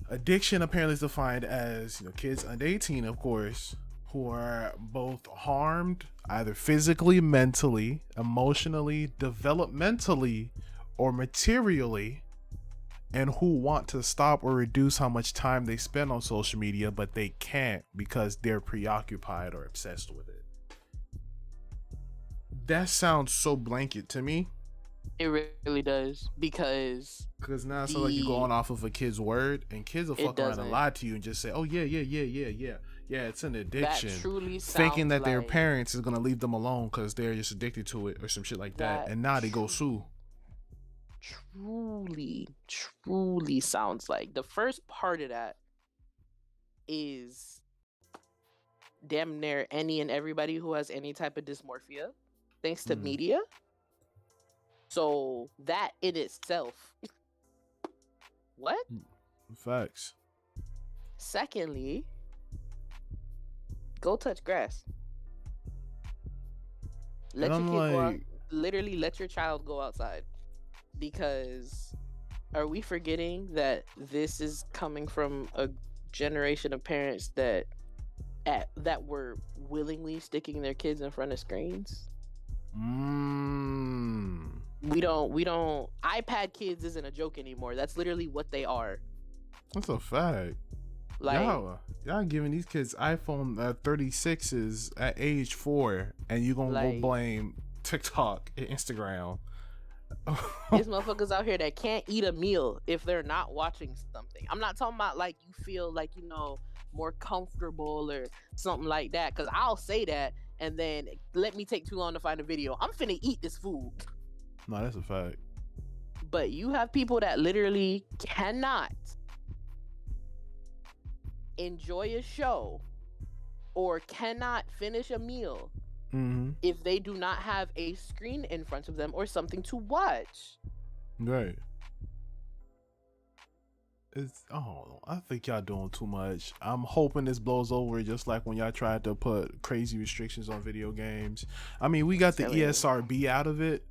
addiction apparently is defined as, kids under 18, of course, who are both harmed either physically, mentally, emotionally, developmentally, or materially, and who want to stop or reduce how much time they spend on social media, but they can't because they're preoccupied or obsessed with it. That sounds so blanket to me. It really does, because now it's like you're going off of a kid's word, and kids will fuck around and lie to you and just say, oh yeah, it's an addiction. That truly thinking that their parents is gonna leave them alone because they're just addicted to it or some shit like that, and now they go sue. Truly sounds like the first part of that is damn near any and everybody who has any type of dysmorphia, thanks to media. So that in itself, what? Facts. Secondly, go touch grass. Let your kid go out. Literally, let your child go outside. Because are we forgetting that this is coming from a generation of parents that were willingly sticking their kids in front of screens? We don't iPad kids isn't a joke anymore. That's literally what they are. That's a fact. Like, y'all giving these kids iPhone 36s at age 4, and you gonna go blame TikTok and Instagram. There's motherfuckers out here that can't eat a meal if they're not watching something. I'm not talking about like you feel like, more comfortable or something like that, because I'll say that and then let me take too long to find a video. I'm finna eat this food. No, that's a fact. But you have people that literally cannot enjoy a show or cannot finish a meal if they do not have a screen in front of them or something to watch. Right. It's I don't know. I think y'all doing too much. I'm hoping this blows over just like when y'all tried to put crazy restrictions on video games. I mean, we got the ESRB out of it,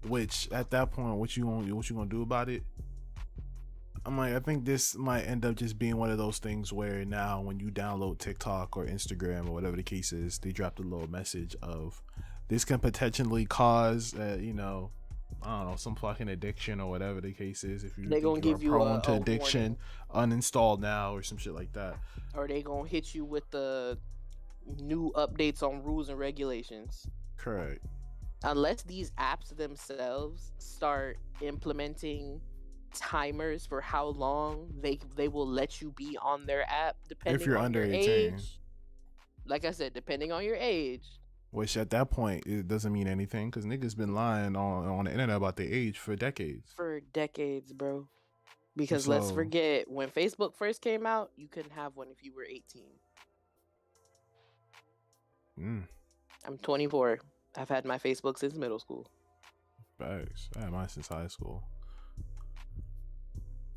which at that point, what you gonna do about it? I'm like, I think this might end up just being one of those things where now when you download TikTok or Instagram or whatever the case is, they dropped a little message of this can potentially cause, you know, I don't know, some fucking addiction or whatever the case is. If they gonna give you prone to addiction, uninstall now or some shit like that. Or they gonna hit you with the new updates on rules and regulations. Correct. Unless these apps themselves start implementing timers for how long they will let you be on their app, depending if you're on under your 18. age. Like I said, depending on your age. Which at that point it doesn't mean anything because niggas been lying on the internet about their age for decades. For decades, bro. Because let's forget, when Facebook first came out, you couldn't have one if you were 18. I'm 24. I've had my Facebook since middle school. Facts. I had mine since high school.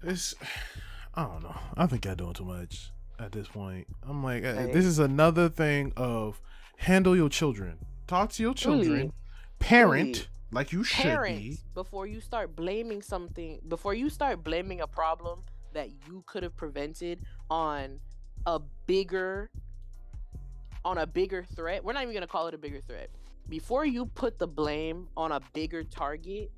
I don't know. I think y'all doing too much at this point. I'm like, this is another thing of handle your children. Talk to your children. Really? Parent. Really? Like you should be. Before you start blaming something, before you start blaming a problem that you could have prevented on a bigger threat. We're not even going to call it a bigger threat. Before you put the blame on a bigger target,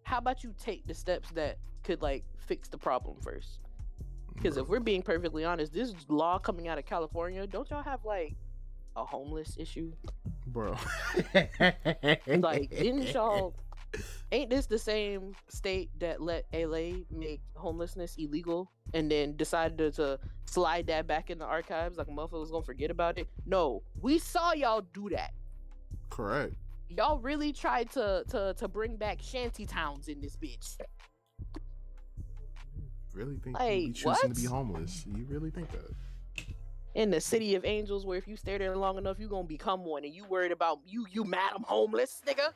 how about you take the steps that could like fix the problem first? Because if we're being perfectly honest, this law coming out of California, don't y'all have like a homeless issue? Bro. Like, ain't this the same state that let LA make homelessness illegal and then decided to slide that back in the archives like a motherfucker was gonna forget about it? No, we saw y'all do that. Correct. Y'all really tried to bring back shanty towns in this bitch. Really think you be choosing to be homeless? You really think that? In the city of angels, where if you stay there long enough, you gonna become one, and you worried about you mad I'm homeless, nigga?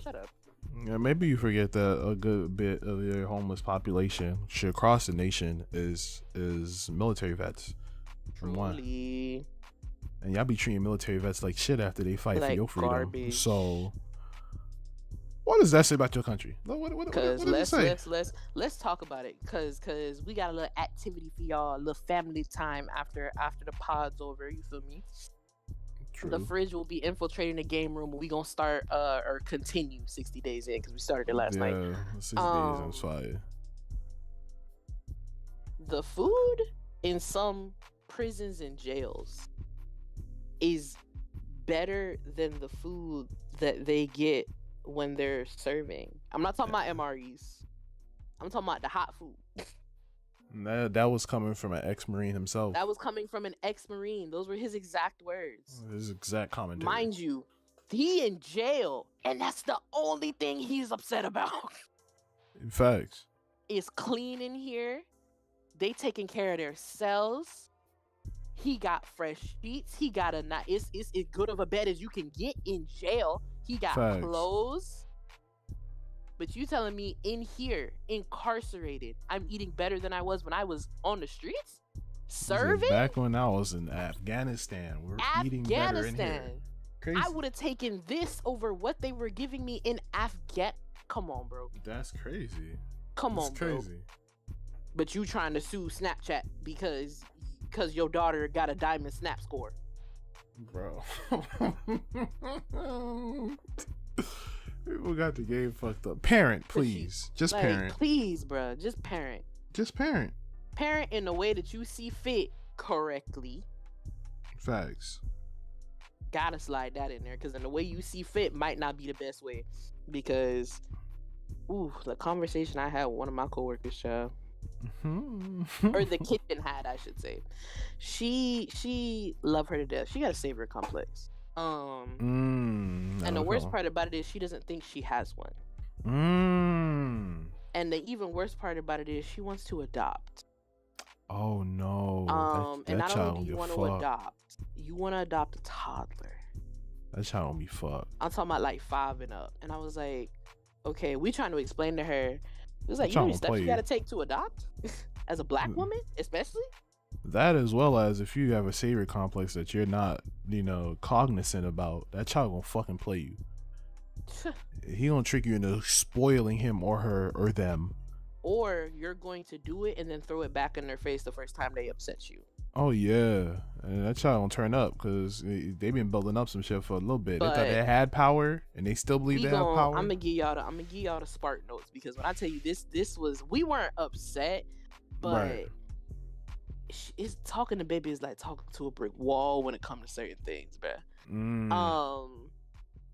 Shut up. Yeah, maybe you forget that a good bit of your homeless population should across the nation is military vets. From one. And y'all be treating military vets like shit after they fight for your freedom. Garbage. So, what does that say about your country? What does it say? Let's talk about it. Cause we got a little activity for y'all, a little family time after the pod's over. You feel me? True. The fridge will be infiltrating the game room. We gonna start or continue 60 days in because we started it last night. 60 days on fire. The food in some prisons and jails is better than the food that they get when they're serving. I'm not talking about MREs. I'm talking about the hot food. That was coming from an ex-Marine himself. That was coming from an ex-Marine. Those were his exact words. His exact commentary. Mind you, he in jail, and that's the only thing he's upset about. In fact, it's clean in here. They taking care of their cells. He got fresh sheets. He got it's as good of a bed as you can get in jail. He got clothes. But you telling me in here, incarcerated, I'm eating better than I was when I was on the streets? Serving? Back when I was in Afghanistan, we're eating better in here. Crazy. I would have taken this over what they were giving me in Afghan. Come on, bro. That's crazy. Come on, bro. Crazy. But you trying to sue Snapchat because your daughter got a diamond snap score. Bro. People got the game fucked up. Parent, please. Just parent. Please, bro. Just parent. Just parent. Parent in the way that you see fit correctly. Facts. Gotta slide that in there because in the way you see fit might not be the best way. Because, the conversation I had with one of my coworkers, child. Or the kitchen had, I should say. She loved her to death. She got a savior complex. And the worst part about it is she doesn't think she has one. And the even worse part about it is she wants to adopt. Oh no. And not only do you want to adopt, you want to adopt a toddler. That child gonna be fucked. I'm talking about like 5 and up. And I was like, okay, we trying to explain to her It was like, you know the steps you gotta take to adopt as a black woman, especially. That, as well as if you have a savior complex that you're not, cognizant about, that child gonna fucking play you. He gonna trick you into spoiling him or her or them. Or you're going to do it and then throw it back in their face the first time they upset you. Oh yeah, and that child gonna turn up because they've been building up some shit for a little bit. They thought they had power, and they still believe they have power. I'm gonna give y'all the spark notes, because when I tell you this was, we weren't upset, but right. It's talking to baby is like talking to a brick wall when it comes to certain things, bruh.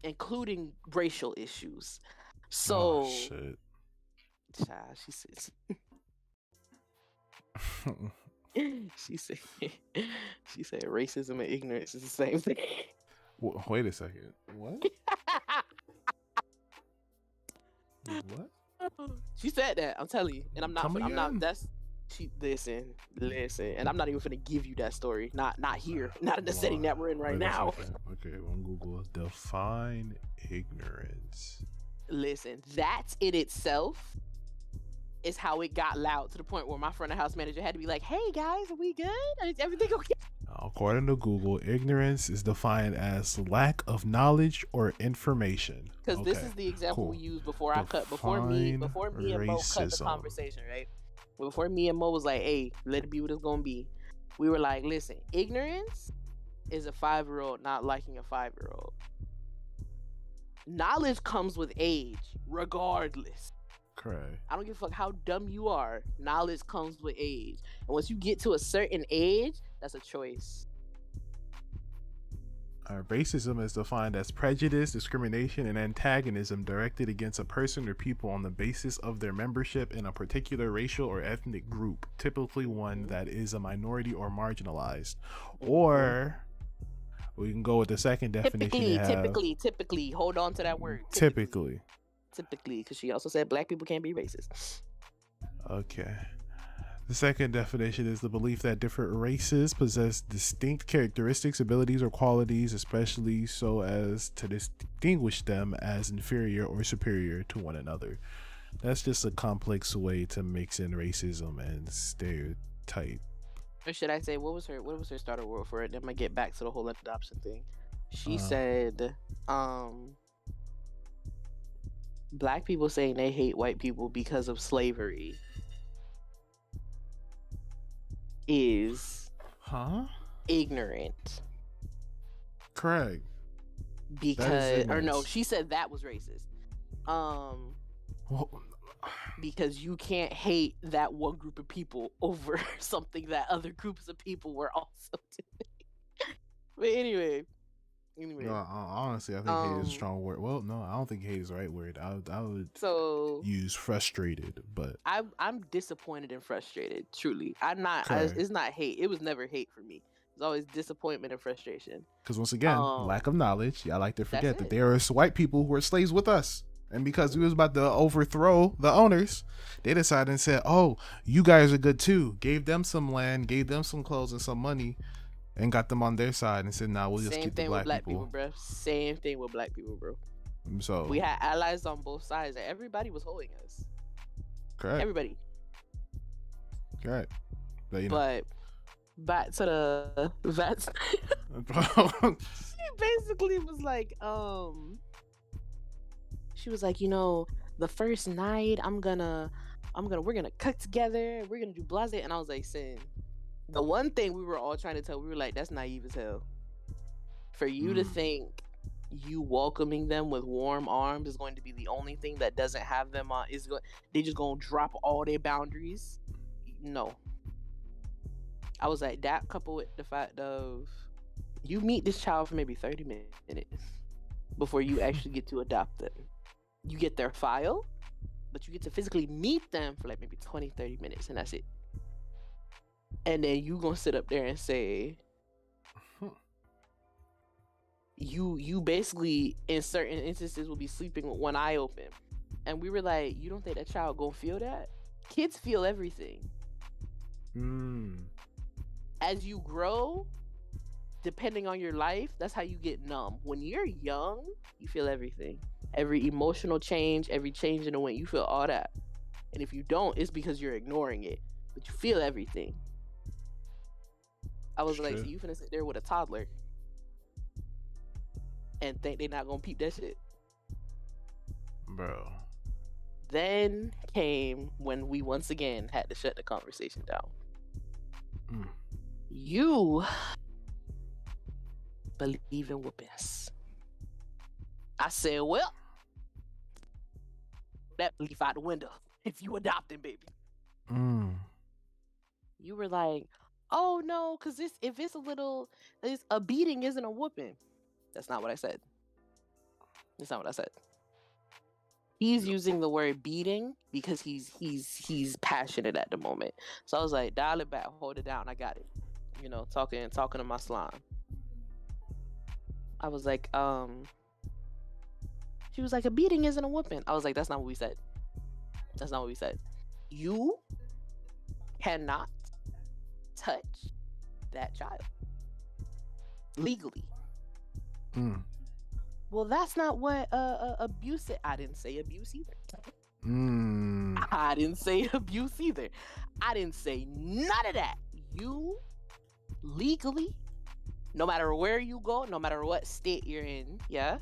Including racial issues. So, shit. Child, she says. She said racism and ignorance is the same thing. Wait a second. What? What? She said that. I'm telling you, and I'm not. That's she. Listen, and I'm not even gonna give you that story. Not here. Not in the setting that we're in right now. Okay, on Google, define ignorance. Listen, that in itself is how it got loud, to the point where my front of house manager had to be like, "Hey guys, are we good? Is everything okay?" According to Google, ignorance is defined as lack of knowledge or information. Because this is the example we used before before me and Mo cut the conversation, right? Before me and Mo was like, "Hey, let it be what it's gonna be," we were like, "Listen, ignorance is a 5-year-old not liking a 5-year-old. Knowledge comes with age, regardless." Correct. I don't give a fuck how dumb you are. Knowledge comes with age. And once you get to a certain age, that's a choice. Racism is defined as prejudice, discrimination, and antagonism directed against a person or people on the basis of their membership in a particular racial or ethnic group, typically one that is a minority or marginalized. Or we can go with the second definition. Typically, hold on to that word. Typically, because she also said black people can't be racist. Okay. The second definition is the belief that different races possess distinct characteristics, abilities, or qualities, especially so as to distinguish them as inferior or superior to one another. That's just a complex way to mix in racism and stereotype. Or should I say, what was her starter word for it? Then I get back to the whole adoption thing. She said, black people saying they hate white people because of slavery is ignorant. Correct. Because, or no, she said that was racist. Because you can't hate that one group of people over something that other groups of people were also doing. But anyway. No, honestly, I think hate is a strong word. Well, no, I don't think hate is the right word. I would use frustrated, but I'm disappointed and frustrated. Truly, I'm not. It's not hate. It was never hate for me. It's always disappointment and frustration. Because once again, lack of knowledge. I like to forget that there are white people who were slaves with us, and because we was about to overthrow the owners, they decided and said, "Oh, you guys are good too." Gave them some land, gave them some clothes and some money. And got them on their side and said, "Nah, we'll just keep the black people." Bro. Same thing with black people, bro. So we had allies on both sides, and everybody was holding us. Correct. Everybody. Correct. But back to the vets. She basically was like, she was like, the first night we're gonna cook together, we're gonna do blase, and I was like, "Sin." The one thing we were all trying to tell, we were like, that's naive as hell. For you to think you welcoming them with warm arms is going to be the only thing that doesn't have them on, they just gonna drop all their boundaries. No. I was like, that coupled with the fact of you meet this child for maybe 30 minutes before you actually get to adopt them. You get their file, but you get to physically meet them for like maybe 20, 30 minutes, and that's it. And then you gonna sit up there and say, you basically in certain instances will be sleeping with one eye open. And we were like, you don't think that child gonna feel that? Kids feel everything. As you grow, depending on your life, that's how you get numb. When you're young, you feel everything. Every emotional change, every change in the wind, you feel all that. And if you don't, it's because you're ignoring it. But you feel everything. I was like, so you finna sit there with a toddler and think they're not gonna peep that shit? Bro. Then came when we once again had to shut the conversation down. You believe in whoopings. I said, well, that belief out the window if you adopting, baby. You were like, oh no, because if it's a beating isn't a whooping. That's not what I said. That's not what I said. He's using the word beating because he's passionate at the moment. So I was like, dial it back, hold it down, I got it. You know, talking to my slime. I was like, she was like, a beating isn't a whooping. I was like, that's not what we said. That's not what we said. You cannot touch that child legally. Well, that's not what abuse is. I didn't say abuse either. I didn't say abuse either. I didn't say none of that. You legally, no matter where you go, no matter what state you're in, yeah,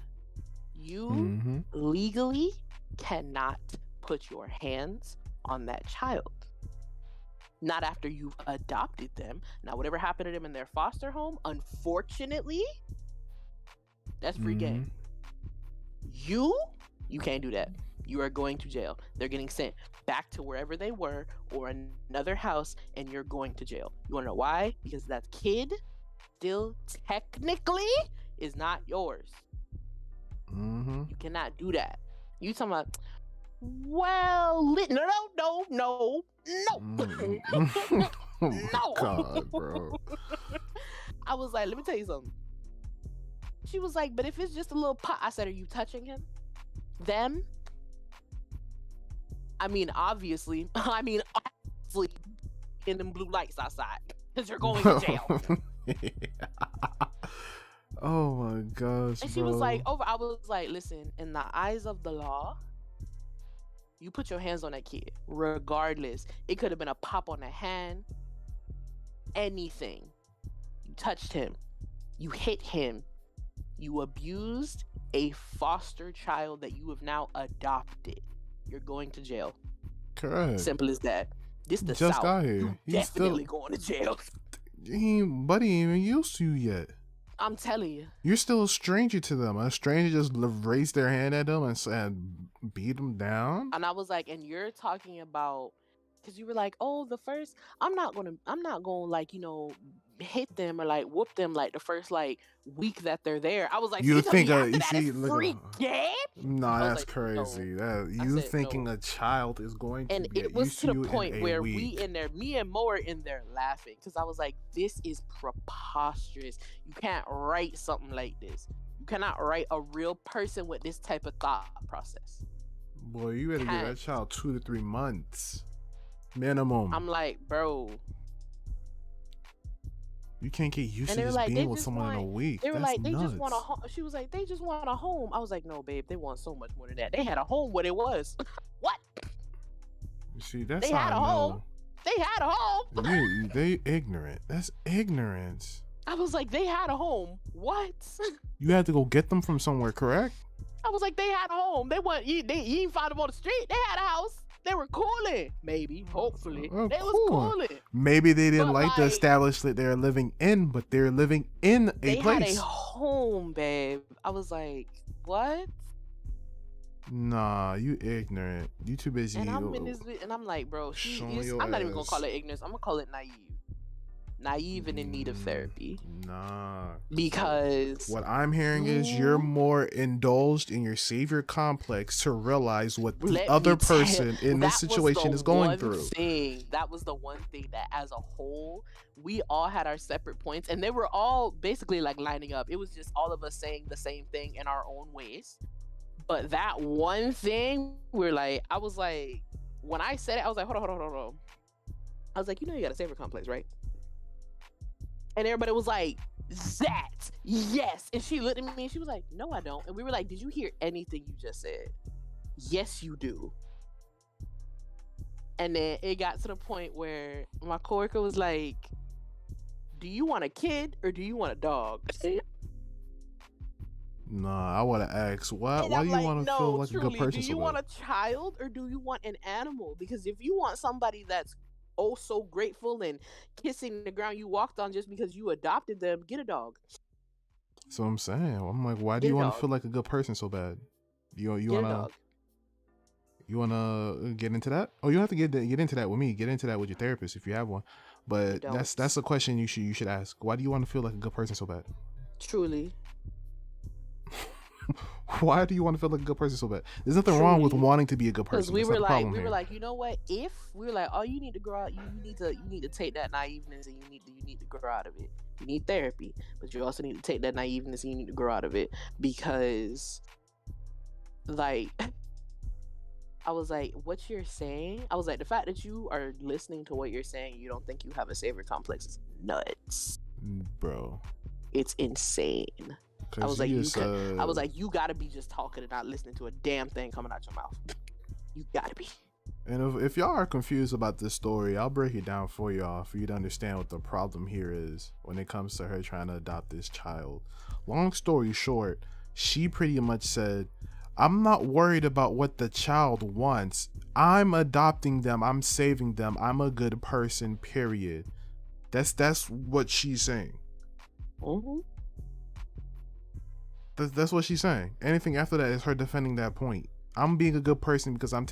you legally cannot put your hands on that child. Not after you've adopted them. Now, whatever happened to them in their foster home, unfortunately, that's free game. You can't do that. You are going to jail. They're getting sent back to wherever they were or another house, and you're going to jail. You want to know why? Because that kid still technically is not yours. You cannot do that. You talking about, well, no. No. God, bro. I was like, let me tell you something. She was like, but if it's just a little pot, I said, are you touching him? Them? Obviously, in them blue lights outside, because you're going to jail. Oh my gosh. And she was like, I was like, listen, in the eyes of the law, you put your hands on that kid, regardless. It could have been a pop on the hand, anything. You touched him, you hit him, you abused a foster child that you have now adopted. You're going to jail. Correct. Simple as that. This the just South. got here. He's definitely going to jail. Buddy ain't even used to you yet. I'm telling you. You're still a stranger to them. A stranger just raised their hand at them and beat them down. And I was like, and you're talking about, because you were like, oh, I'm not gonna like, hit them or like whoop them like the first like week that they're there. I was like, you think free game? Nah, that's like, crazy. No. That you thinking a child is going to and be it was to the point where week. me and Mo are in there laughing because I was like, this is preposterous. You can't write something like this. You cannot write a real person with this type of thought process. Boy, you better give that child 2 to 3 months minimum. I'm like, bro, you can't get used to just being with someone in a week. They were That's like, they nuts. just want a home. She was like, they just want a home. I was like, no, babe, they want so much more than that. They had a home what it was. What? See, that's they had a home. They had a home. They ignorant. That's ignorance. I was like, they had a home. What? You had to go get them from somewhere, correct? I was like, they had a home. You didn't find them on the street. They had a house. They were cooling. Maybe, hopefully. They was cooling. Maybe they didn't like the establishment they're living in, but they're living in a place. They had a home, babe. I was like, what? Nah, you ignorant. You too busy. And I'm like, bro, I'm not even gonna call it ignorance. I'm gonna call it naive and in need of therapy. Nah. Because what I'm hearing is you're more indulged in your savior complex to realize what the other person in this situation is going through. That was the one thing that as a whole, we all had our separate points and they were all basically like lining up. It was just all of us saying the same thing in our own ways. But that one thing, I was like, when I said it, I was like, hold on. I was like, you got a savior complex, right? And everybody was like, that, yes. And she looked at me and she was like, no, I don't. And we were like, did you hear anything you just said? Yes, you do. And then it got to the point where my coworker was like, do you want a kid or do you want a dog? Nah, I want to ask, why And do I'm you like, want to feel no, like a good truly, person do so you bad? want a child or do you want an animal? Because if you want somebody that's oh so grateful and kissing the ground you walked on just because you adopted them, get a dog. So I'm saying, I'm like, why do Get you a want to dog. feel like a good person so bad? You Get a wanna dog. you wanna get into that? Oh, you don't have to get into that with me. Get into that with your therapist if you have one. But don't. that's a question you should ask. Why do you want to feel like a good person so bad? Truly. Why do you want to feel like a good person so bad? There's nothing wrong with wanting to be a good person. Because we That's were not the like, problem here. you know what? If we were like, oh, you need to grow out, you need to take that naiveness and you need to grow out of it. You need therapy, but you also need to take that naiveness and you need to grow out of it because, like, I was like, what you're saying? I was like, the fact that you are listening to what you're saying, you don't think you have a savior complex is nuts, bro. It's insane. I was like, you gotta be just talking and not listening to a damn thing coming out your mouth. You gotta be. And if y'all are confused about this story, I'll break it down for y'all for you to understand what the problem here is when it comes to her trying to adopt this child. Long story short, she pretty much said, I'm not worried about what the child wants. I'm adopting them. I'm saving them. I'm a good person, period. That's what she's saying. Mm-hmm. That's what she's saying. Anything after that is her defending that point. I'm being a good person because I'm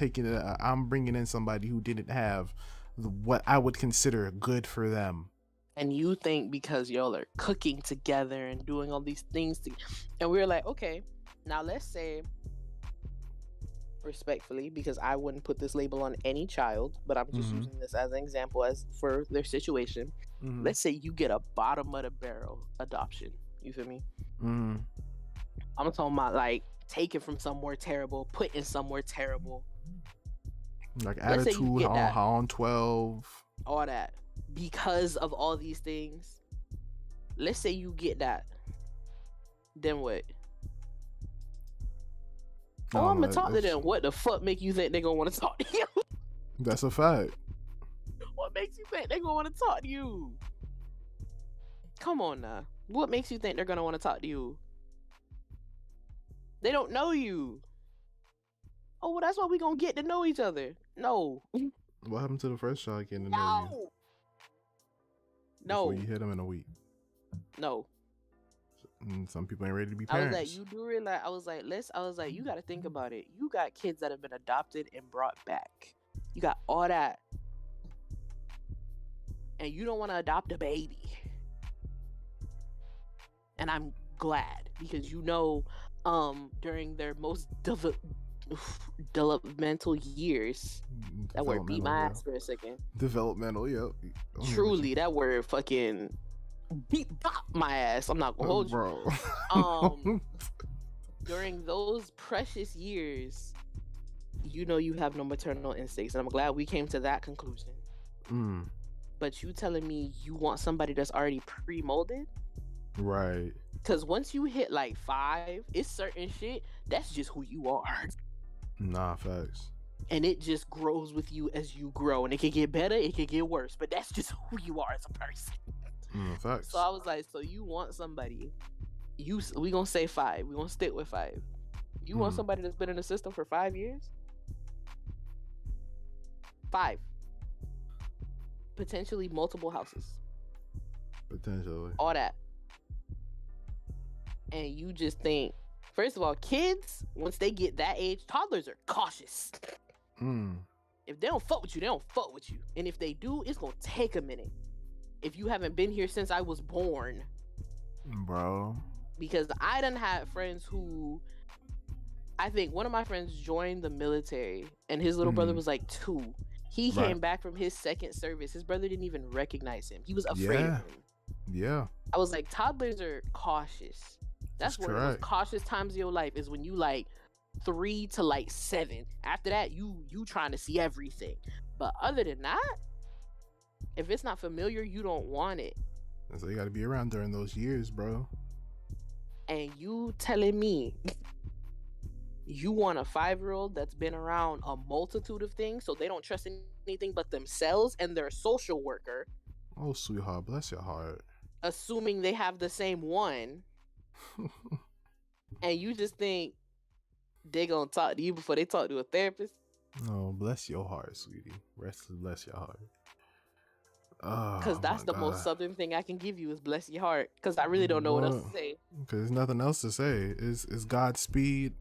bringing in somebody who didn't have what I would consider good for them. And you think because y'all are cooking together and doing all these things, and we were like, okay, now let's say, respectfully, because I wouldn't put this label on any child, but I'm just using this as an example as for their situation. Let's say you get a bottom of the barrel adoption. You feel me? I'm talking about like take it from somewhere terrible, put in somewhere terrible. Like attitude on 12. All that. Because of all these things. Let's say you get that. Then what? I'm gonna talk to them. What the fuck make you think they're gonna want to talk to you? That's a fact. What makes you think they're gonna want to talk to you? Come on now. What makes you think they're gonna want to talk to you? They don't know you. Oh, well, that's why we gonna get to know each other. No. What happened to the first child getting to know you? No. Before you hit them in a week. No. Some people ain't ready to be parents. I was like, you do realize, I was like, you gotta think about it. You got kids that have been adopted and brought back. You got all that. And you don't want to adopt a baby. And I'm glad because during their most developmental years, that word beat my ass for a second. Developmental, yep. Truly, that word fucking beat my ass. I'm not gonna hold you, bro. During those precious years, you have no maternal instincts, and I'm glad we came to that conclusion. But you telling me you want somebody that's already pre-molded? Right. Because once you hit like 5, it's certain shit that's just who you are. Nah, facts. And it just grows with you as you grow, and it can get better, it can get worse, but that's just who you are as a person. Facts. So I was like, so you want somebody? We gonna say 5. We gonna stick with 5. You want somebody that's been in the system for 5 years? 5. Potentially multiple houses. Potentially. All that. And you just think, first of all, kids, once they get that age, toddlers are cautious. If they don't fuck with you, they don't fuck with you. And if they do, it's gonna take a minute. If you haven't been here since I was born. Bro. Because I done had friends who, I think one of my friends joined the military and his little brother was like 2. He came back from his second service. His brother didn't even recognize him. He was afraid of him. Yeah. I was like, toddlers are cautious. That's one of the most cautious times of your life is when you like 3 to like 7. After that, you trying to see everything. But other than that, if it's not familiar, you don't want it. So you got to be around during those years, bro. And you telling me you want a 5-year-old that's been around a multitude of things, so they don't trust anything but themselves and their social worker. Oh, sweetheart, bless your heart. Assuming they have the same one. And you just think they gonna talk to you before they talk to a therapist? Oh, bless your heart, sweetie. Bless your heart. Because that's the most southern thing I can give you is bless your heart. Because I really don't know what else to say. Because there's nothing else to say. It's Godspeed.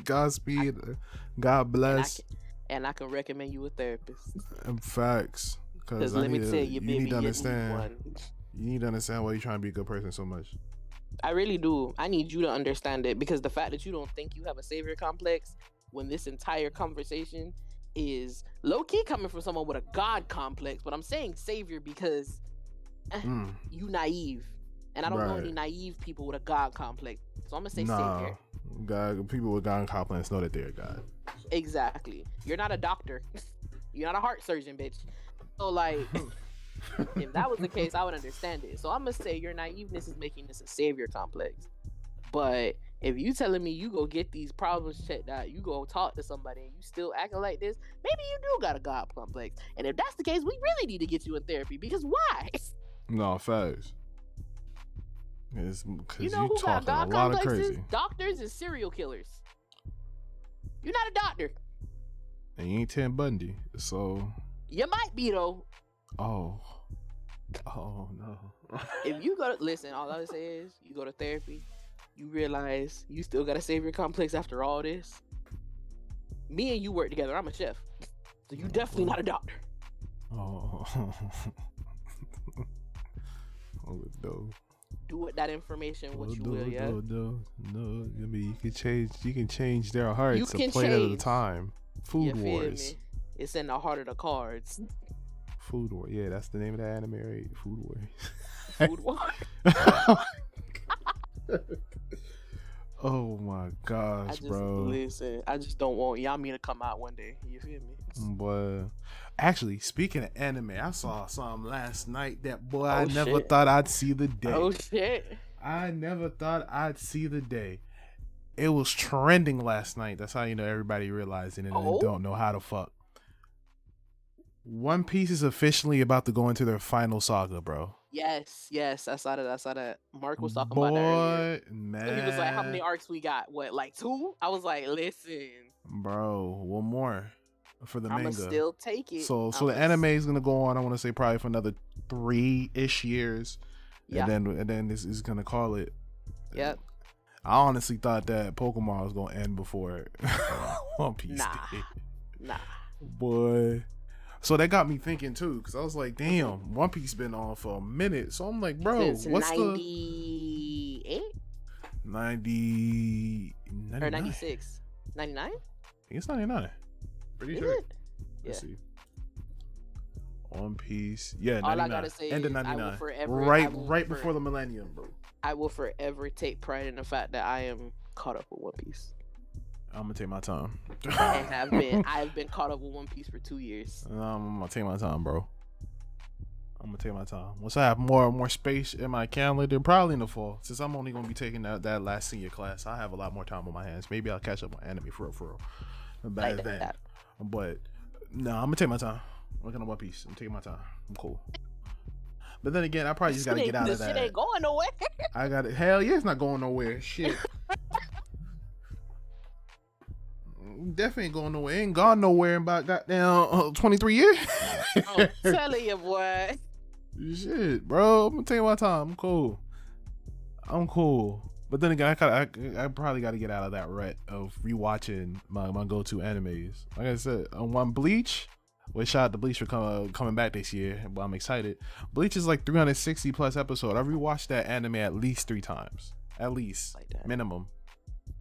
Godspeed. God bless. And I can recommend you a therapist. And facts. Because let me tell you, baby, you need to understand. You need to understand why you're trying to be a good person so much. I really do. I need you to understand it, because the fact that you don't think you have a savior complex when this entire conversation is low-key coming from someone with a God complex, but I'm saying savior because you naive. And I don't know any naive people with a God complex. So I'm going to say savior. God, people with God complex know that they're God. Exactly. You're not a doctor. You're not a heart surgeon, bitch. So, like, if that was the case, I would understand it. So I'm going to say your naiveness is making this a savior complex. But if you telling me you go get these problems checked out, you go talk to somebody and you still acting like this, maybe you do got a God complex. And if that's the case, we really need to get you in therapy, because why? No, facts. It's you know who got God complexes? Doctors and serial killers. You're not a doctor. And you ain't Ted Bundy, so... You might be, though. Oh no. If you go to... Listen, all I would say is, you go to therapy, you realize you still got a savior complex after all this. Me and you work together. I'm a chef. So you definitely not a doctor. Oh. Oh, no. Do with that information what you will, yeah? No. I mean, you can change their hearts a plate at a time. Food Wars. It's in the heart of the cards. Food War. Yeah, that's the name of the anime, right? Food War. Food War. Oh my gosh, bro. Listen, I just don't want Yami to come out one day. You feel me? But actually, speaking of anime, I saw something last night that I never thought I'd see the day. Oh shit. I never thought I'd see the day. It was trending last night. That's how you know everybody realizing it and they don't know how to fuck. One Piece is officially about to go into their final saga, bro. Yes, I saw that. Mark was talking about that earlier. Man. And he was like, how many arcs we got? What, like 2? I was like, listen. Bro, one more for the manga. I'ma still take it. So the anime is gonna go on, I want to say probably for another 3-ish years. Yeah. And then this is gonna call it. Yep. I honestly thought that Pokemon was gonna end before One Piece did. Nah. Boy. So that got me thinking too, because I was like, damn, One Piece been on for a minute. So I'm like, bro, since what's 98? 90 or 96? 99? I think it's 99. Pretty sure. Yeah. Let's see. One Piece. Yeah, 99. All I gotta say end of is 99. Forever, right before the millennium, bro. I will forever take pride in the fact that I am caught up with One Piece. I'm gonna take my time. I've been caught up with One Piece for 2 years. I'm gonna take my time, bro. I'm gonna take my time. Once I have more space in my calendar, probably in the fall, since I'm only gonna be taking that last senior class, I have a lot more time on my hands. Maybe I'll catch up on anime for real. By then. But no, I'm gonna take my time. I'm working on One Piece. I'm taking my time. I'm cool. But then again, I probably just gotta get out of that. Shit ain't going nowhere. I got it. Hell yeah, it's not going nowhere. Shit. Definitely ain't going nowhere. Ain't gone nowhere in about goddamn 23 years. I'm telling you, boy. Shit, bro. I'm gonna take my time. I'm cool. But then again, I probably got to get out of that rut of rewatching my go-to animes. Like I said, One Bleach. Well, shout out to Bleach for coming back this year, but I'm excited. Bleach is like 360 plus episode. I rewatched that anime at least 3 times. At least. Like minimum.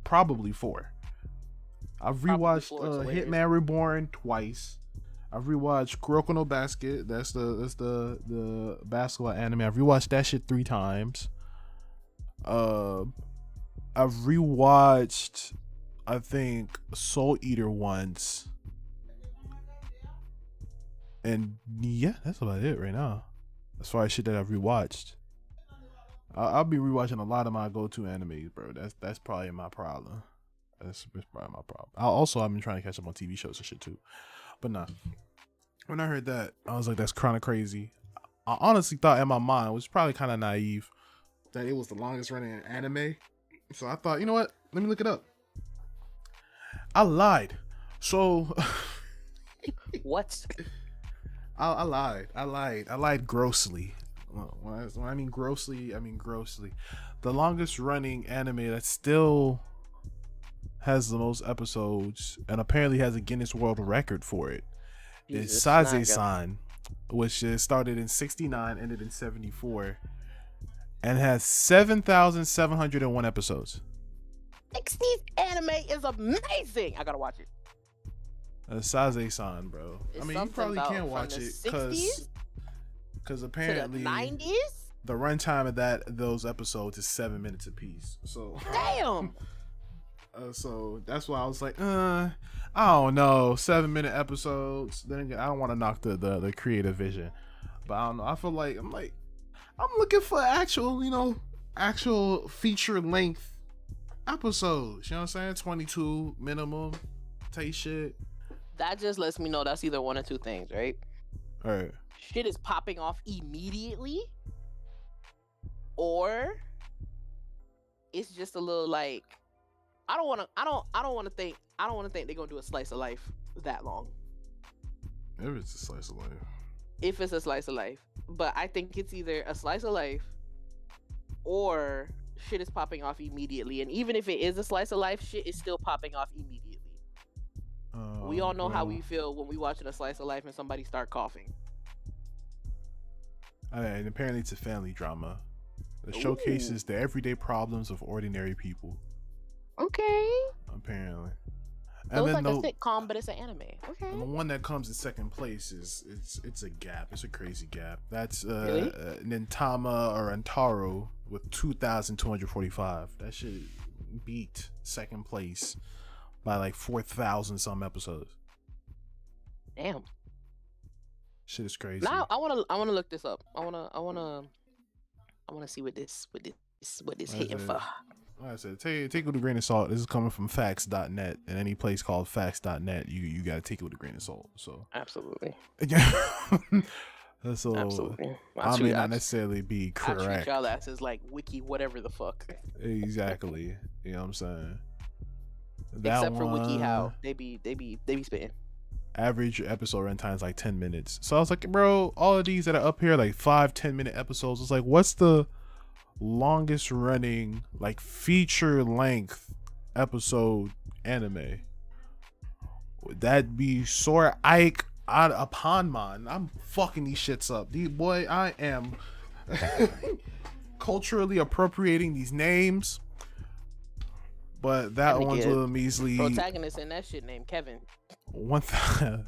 Probably 4. I've rewatched Hitman Reborn twice. I've rewatched Kuroko no Basket. That's the basketball anime. I've rewatched that shit 3 times. I've rewatched, I think, Soul Eater once. And yeah, that's about it right now. As far as shit that I've rewatched. I'll be rewatching a lot of my go-to animes, bro. That's probably my problem. That's probably my problem. I've been trying to catch up on TV shows and shit too. But nah, when I heard that, I was like, that's kind of crazy. I honestly thought in my mind, which is probably kind of naive, that it was the longest running anime. So I thought, you know what? Let me look it up. I lied. So What? I lied. I lied grossly. When I mean grossly, I mean grossly. The longest running anime that still has the most episodes and apparently has a Guinness World Record for it is Saze-san, which started in 69, ended in 74, and has 7,701 episodes. 60s anime is amazing. I gotta watch it. Saze-san, bro. It's I mean, you probably can't watch it because apparently to the 90s. The runtime of those episodes is 7 minutes apiece. So damn. So that's why I was like, I don't know, 7-minute episodes. Then again, I don't want to knock the creative vision, but I don't know. I feel like I'm looking for actual feature length episodes. You know what I'm saying? 22 minimum. Take shit. That just lets me know that's either one or two things, right? All right. Shit is popping off immediately, or it's just a little like I don't want to think they're gonna do a slice of life that long. If it's a slice of life. If it's a slice of life, but I think it's either a slice of life or shit is popping off immediately. And even if it is a slice of life, shit is still popping off immediately. We all know how we feel when we watching a slice of life and somebody start coughing. And apparently it's a family drama that showcases the everyday problems of ordinary people. Okay. Apparently. So it's like a sitcom, but it's an anime. Okay. And the one that comes in second place it's a gap. It's a crazy gap. That's really? Nintama or Antaro with 2,245. That shit beat second place by like 4,000 some episodes. Damn. Shit is crazy. Now I wanna look this up. I wanna see what this hitting for. Like I said, take it with a grain of salt. This is coming from facts.net, and any place called facts.net, you gotta take it with a grain of salt. So absolutely. So absolutely. I may not necessarily be correct. I treat y'all asses like wiki whatever the fuck. Exactly. You know what I'm saying? Except for WikiHow, they be spitting. Average episode runtime is like 10 minutes. So I was like, bro, all of these that are up here like 5-10 minute episodes. It's like, what's the longest running like feature length episode anime? Would that be Sora Ike out of Ponmon? I'm fucking these shits up. Boy, I am culturally appropriating these names. But that one's a little measly. Protagonist in that shit named Kevin. 1,000.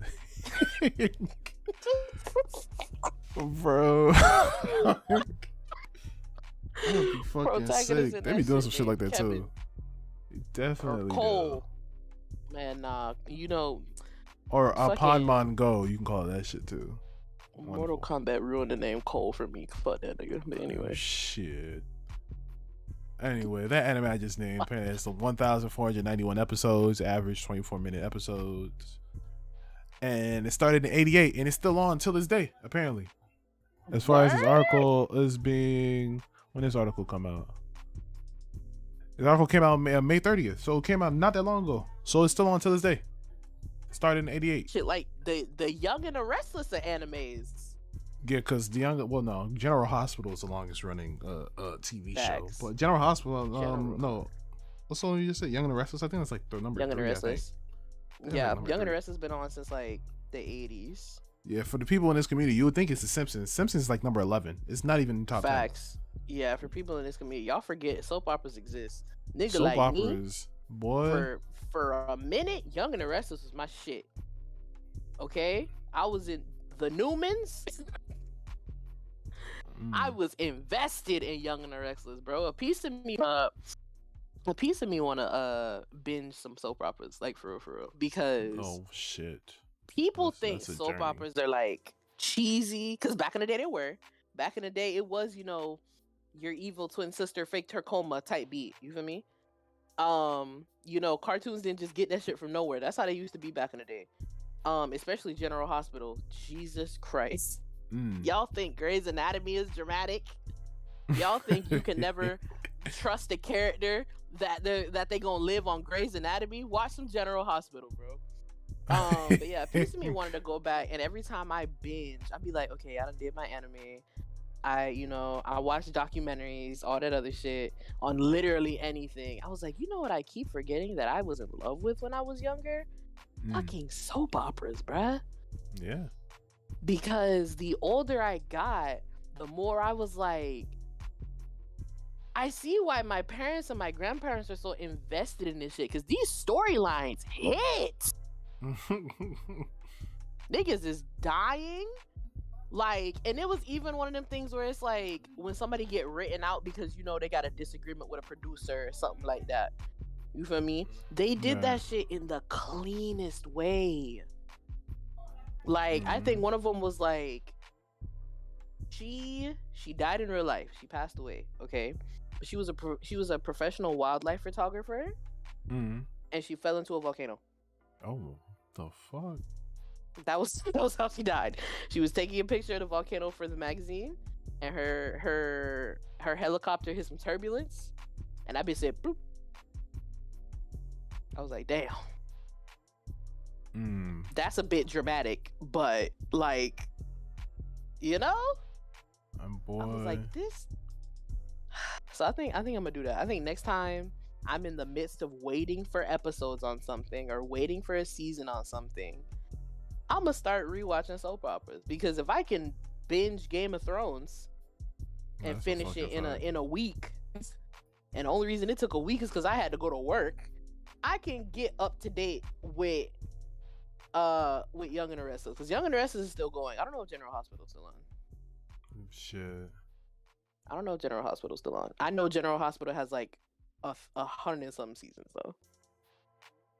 Bro. I would be fucking sick. They be doing some shit like that Kevin. Too. Definitely. Or Cole. Do. Man, you know. Or Ponmon Go, you can call it that shit too. Mortal Kombat ruined the name Cole for me. Fuck that nigga. But anyway. Oh, shit. Anyway, that anime I just named has 1,491 episodes, average 24-minute episodes. And it started in 88, and it's still on till this day, apparently. As far as this article is being... When did this article come out? This article came out May 30th, so it came out not that long ago. So it's still on till this day. It started in 88. Shit, like the Young and the Restless of animes. Yeah, because General Hospital is the longest running TV show. But General Hospital, no. What's the one you just said? Young and the Restless? I think that's like the number 3, Young and the Restless. Yeah, Young 3. and the Restless been on since like the 80s. Yeah, for the people in this community, you would think it's The Simpsons. Simpsons is like number 11. It's not even top 10. Facts. Yeah, for people in this community, y'all forget soap operas exist. Nigga soap like operas, me, boy. For a minute, Young and the Restless was my shit. Okay? I was in the Newmans. I was invested in Young and the Restless, bro. A piece of me wanna binge some soap operas, like for real, because oh shit, people think soap operas are like cheesy, because back in the day they were. Back in the day, it was your evil twin sister faked her coma type beat. You feel me? Cartoons didn't just get that shit from nowhere. That's how they used to be back in the day. Especially General Hospital. Jesus Christ. Y'all think Grey's Anatomy is dramatic? Y'all think you can never trust a character that they gonna live on Grey's Anatomy? Watch some General Hospital, bro. But yeah, it piece of me wanted to go back, and every time I binge, I'd be like, okay, I done did my anime. I watched documentaries, all that other shit on literally anything. I was like, you know what I keep forgetting that I was in love with when I was younger? Fucking soap operas, bruh. Yeah. Because the older I got, the more I was like, I see why my parents and my grandparents are so invested in this shit, because these storylines hit. Niggas is dying. Like, and it was even one of them things where it's like when somebody get written out because they got a disagreement with a producer or something like that. You feel me? They did that shit in the cleanest way. Like, I think one of them was like, she died in real life. She passed away. Okay, but she was a professional wildlife photographer, and she fell into a volcano. Oh, the fuck. That was how she died. She was taking a picture of the volcano for the magazine, and her helicopter hit some turbulence, and that bitch said, boop. I was like, damn. That's a bit dramatic, but like, boy. I was like, this. So I think I'm gonna do that. I think next time I'm in the midst of waiting for episodes on something or waiting for a season on something, I'm gonna start rewatching soap operas, because if I can binge Game of Thrones and finish it in a week, and the only reason it took a week is because I had to go to work, I can get up to date with Young and the Restless, because Young and the Restless is still going. I don't know if General Hospital's still on. Shit. I don't know if General Hospital's still on. I know General Hospital has like 100 and something seasons though.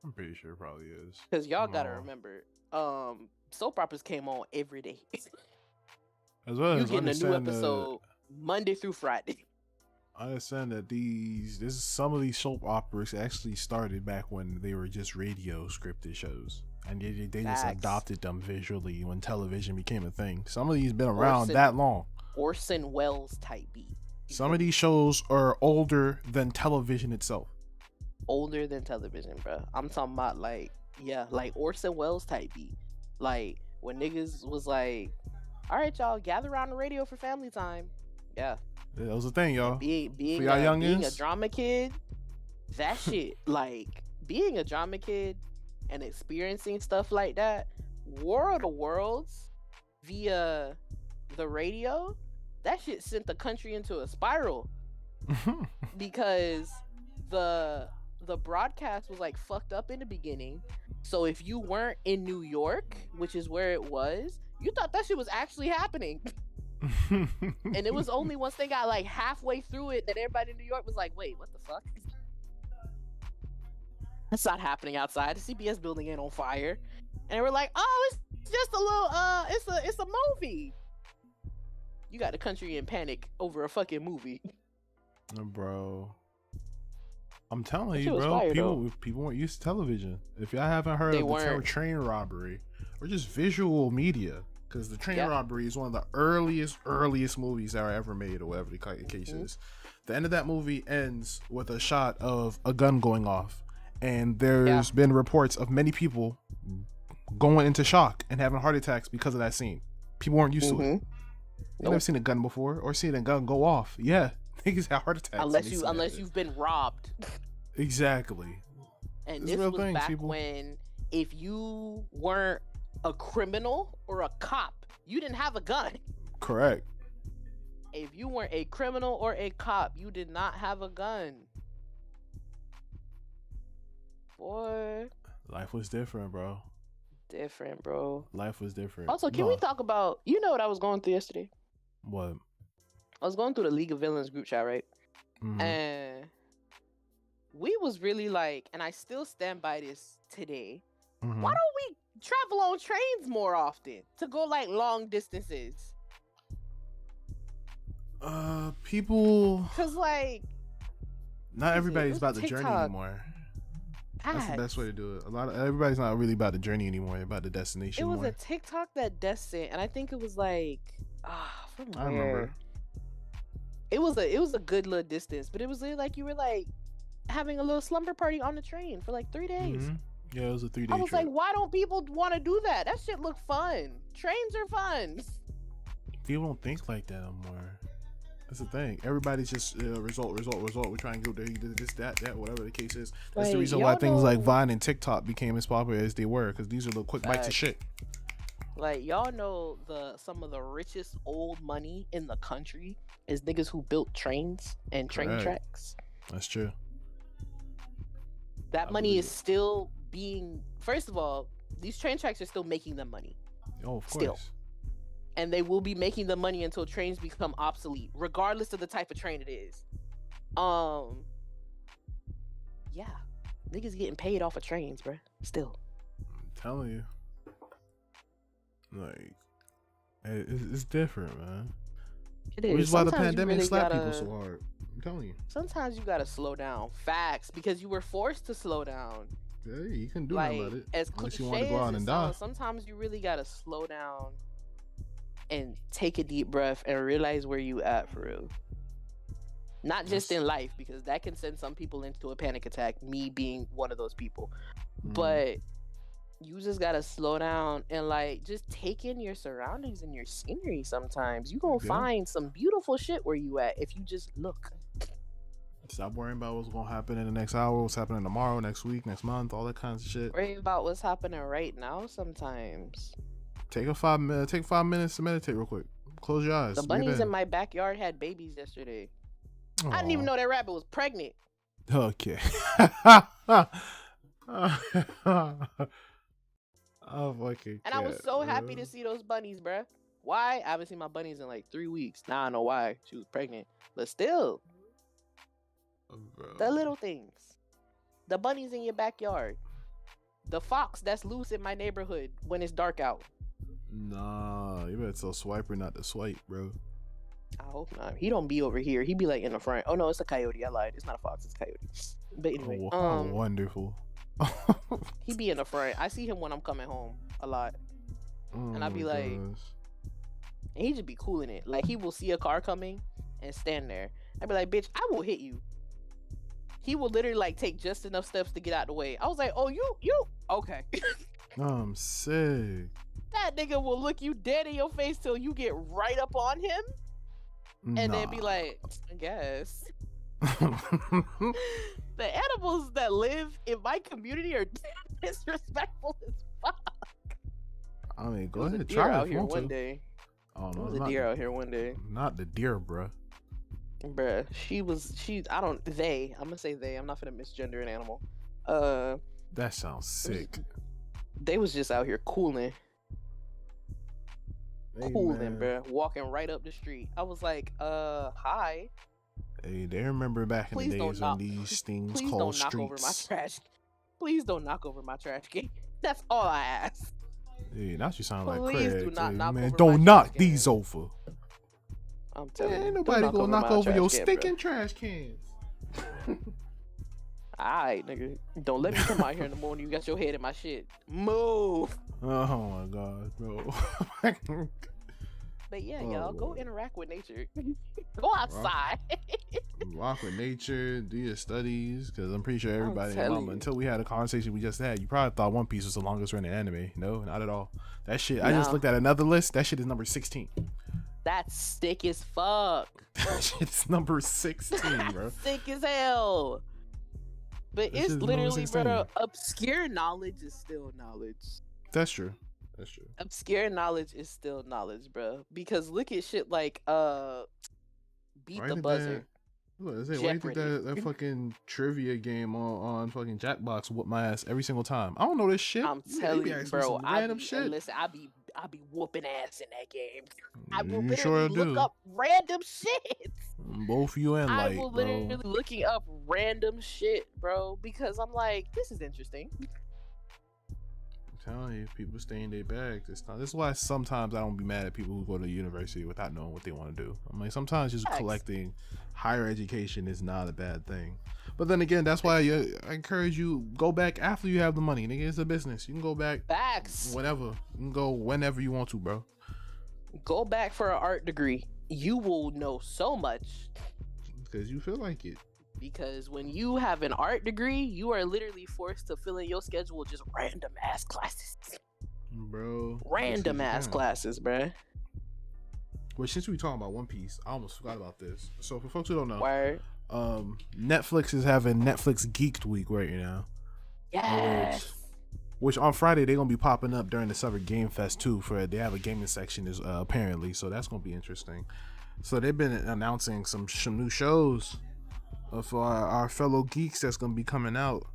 I'm pretty sure it probably is. Because y'all gotta remember, soap operas came on every day. As well as you getting a new episode Monday through Friday. I understand that some of these soap operas actually started back when they were just radio scripted shows, and they just adopted them visually when television became a thing. Some of these been around that long. Orson Welles type beat. Some of these shows are older than television itself. Older than television, bro. I'm talking about like Orson Welles type beat. Like when niggas was like, all right, y'all, gather around the radio for family time. Yeah. That was the thing, y'all. Being a drama kid, that shit, like being a drama kid and experiencing stuff like that, World of Worlds via the radio, that shit sent the country into a spiral. Because the broadcast was like fucked up in the beginning. So if you weren't in New York, which is where it was, you thought that shit was actually happening. And it was only once they got like halfway through it that everybody in New York was like, wait, what the fuck? That's not happening outside. The CBS building ain't on fire. And they were like, oh, it's just a little it's a movie. You got the country in panic over a fucking movie. Bro, I'm telling you, bro, people weren't used to television. If y'all haven't heard of the train robbery or just visual media, because the train robbery is one of the earliest movies that are ever made, or whatever the case is. The end of that movie ends with a shot of a gun going off, and there's been reports of many people going into shock and having heart attacks because of that scene. People weren't used to it. They've never seen a gun before or seen a gun go off. Yeah, niggas have heart attacks. Unless you've been robbed. Exactly. And this was back when if you weren't a criminal or a cop, you didn't have a gun. Correct. If you weren't a criminal or a cop, you did not have a gun. Boy. Life was different, bro. Different, bro. Life was different. Also, can we talk about, what I was going through yesterday? What? I was going through the League of Villains group chat, right? Mm-hmm. And we was really like, and I still stand by this today, mm-hmm. why don't we travel on trains more often to go like long distances? People, because like Not everybody's about the TikTok. journey anymore. That's the best way to do it. Everybody's not really about the journey anymore. They're about the destination. It was more. a TikTok that Des sent, and I think it was like, from where? I remember. It was a good little distance, but it was like you were like having a little slumber party on the train for like 3 days. Mm-hmm. Yeah, it was a 3-day I was trip. like, why don't people want to do that? That shit look fun. Trains are fun. People don't think like that no more. That's the thing. Everybody's just result. We're trying to go there, this, that, whatever the case is. That's the reason why things like Vine and TikTok became as popular as they were, because these are the quick bites of shit. Like, y'all know some of the richest old money in the country is niggas who built trains and train tracks. That's true. That money is still being. First of all, these train tracks are still making them money. Oh, of still. course. And they will be making the money until trains become obsolete, regardless of the type of train it is. Yeah, niggas getting paid off of trains, bruh. Still. I'm telling you, like, it's different, man. It is. Which is why the Sometimes pandemic really slapped people so hard. I'm telling you. Sometimes you gotta slow down. Facts, because you were forced to slow down. Yeah, you can do Like, nothing about it. as Unless cliche you want to go out as it and die. sounds, sometimes you really gotta slow down and take a deep breath and realize where you at for real. Not just in life, because that can send some people into a panic attack, me being one of those people. But you just gotta slow down and like just take in your surroundings and your scenery sometimes. You gonna find some beautiful shit where you at if you just look. Stop worrying about what's gonna happen in the next hour, what's happening tomorrow, next week, next month, all that kinds of shit. Worry about what's happening right now sometimes. Take 5 minutes to meditate real quick. Close your eyes. The bunnies in my backyard had babies yesterday. Aww. I didn't even know that rabbit was pregnant. Okay. Oh, fucking. And I was so happy to see those bunnies, bruh. Why? I haven't seen my bunnies in like 3 weeks. Now I know why. She was pregnant. But still, the little things. The bunnies in your backyard. The fox that's loose in my neighborhood when it's dark out. Nah, you better tell Swiper not to swipe, bro. I hope not. He don't be over here. He be like in the front. Oh no, it's a coyote. I lied. It's not a fox. It's a coyote. But anyway, how wonderful. He be in the front. I see him when I'm coming home a lot, and I be like, and he just be cool in it. Like he will see a car coming and stand there. I be like, bitch, I will hit you. He will literally like take just enough steps to get out the way. I was like, oh, you okay? I'm sick. That nigga will look you dead in your face till you get right up on him, and then be like, I guess. The animals that live in my community are disrespectful as fuck. I mean, go ahead, try try out here one day. Oh no, there was a deer out here one day. Not the deer, bruh. Bruh, I'm gonna say they. I'm not gonna misgender an animal. That sounds sick. They was just out here cooling, bruh. Walking right up the street. I was like, hi. Hey, they remember back in the days when these things called streets. Knock over my trash. Please don't knock over my trash can. That's all I ask. Hey, now you sound like Please Craig. do not knock man, over don't my knock trash these can. over. I'm telling you, ain't nobody gonna knock over your stinking bro. trash cans. Alright, nigga. Don't let me come out here in the morning. You got your head in my shit. Move. Oh my god, bro. But yeah, y'all, go interact with nature. Go outside. Walk with nature, do your studies, because I'm pretty sure everybody, until we had a conversation we just had, you probably thought One Piece was the longest running anime. No, not at all. That shit, no. I just looked at another list. That shit is number 16. That's sick as fuck. That shit's number 16, bro. Sick as hell. But it's literally, bro, obscure knowledge is still knowledge. That's true. That's true. Obscure knowledge is still knowledge, bro. Because look at shit like Beat the Buzzer. Why do you think that fucking trivia game on fucking Jackbox whoop my ass every single time? I don't know this shit. I'm telling you, bro. Random shit. Listen, I be whooping ass in that game. I will you sure look up random shit. Both you and Light, I will literally looking up random shit, bro, because I'm like, this is interesting. telling you, people stay in their bags. This is why sometimes I don't be mad at people who go to university without knowing what they want to do. I'm like, sometimes just collecting higher education is not a bad thing. But then again, that's why I encourage you, go back after you have the money. Nigga, it's a business. You can go back whenever. You can go whenever you want to, bro. Go back for an art degree. You will know so much. Because you feel like it. Because when you have an art degree, you are literally forced to fill in your schedule with just random ass classes. Bro. Random ass classes, bro. Well, since we talking about One Piece, I almost forgot about this. So for folks who don't know, Word. Netflix is having Netflix Geeked Week right now. Yes. Which on Friday they're gonna be popping up during the Summer Game Fest too. They have a gaming section apparently, so that's gonna be interesting. So they've been announcing some new shows for our fellow geeks that's gonna be coming out.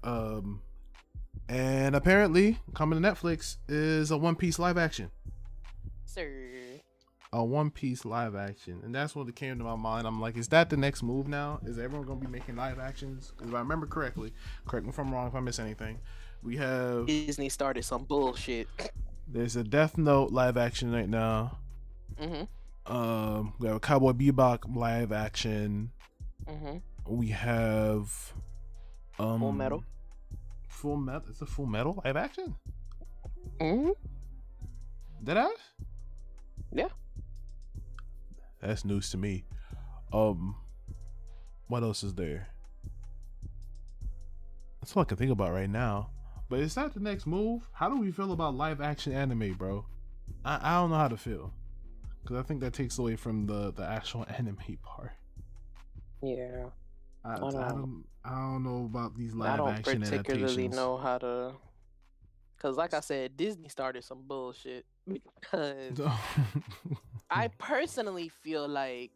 And apparently coming to Netflix is a One Piece live action. Sir. A One Piece live action, and that's what came to my mind. I'm like, is that the next move now? Is everyone gonna be making live actions? Because if I remember correctly, correct me if I'm wrong, if I miss anything, we have Disney started some bullshit. There's a Death Note live action right now. Mm-hmm. We have a Cowboy Bebop live action. Mm-hmm. We have Full Metal. Full Metal. It's a Full Metal live action. Mm-hmm. Did I? Yeah. That's news to me. What else is there? That's all I can think about right now. But is that the next move? How do we feel about live action anime, bro? I don't know how to feel, because I think that takes away from the actual anime part. Yeah. I don't know about these live action adaptations. I don't particularly know how to, because like I said, Disney started some bullshit. Because I personally feel like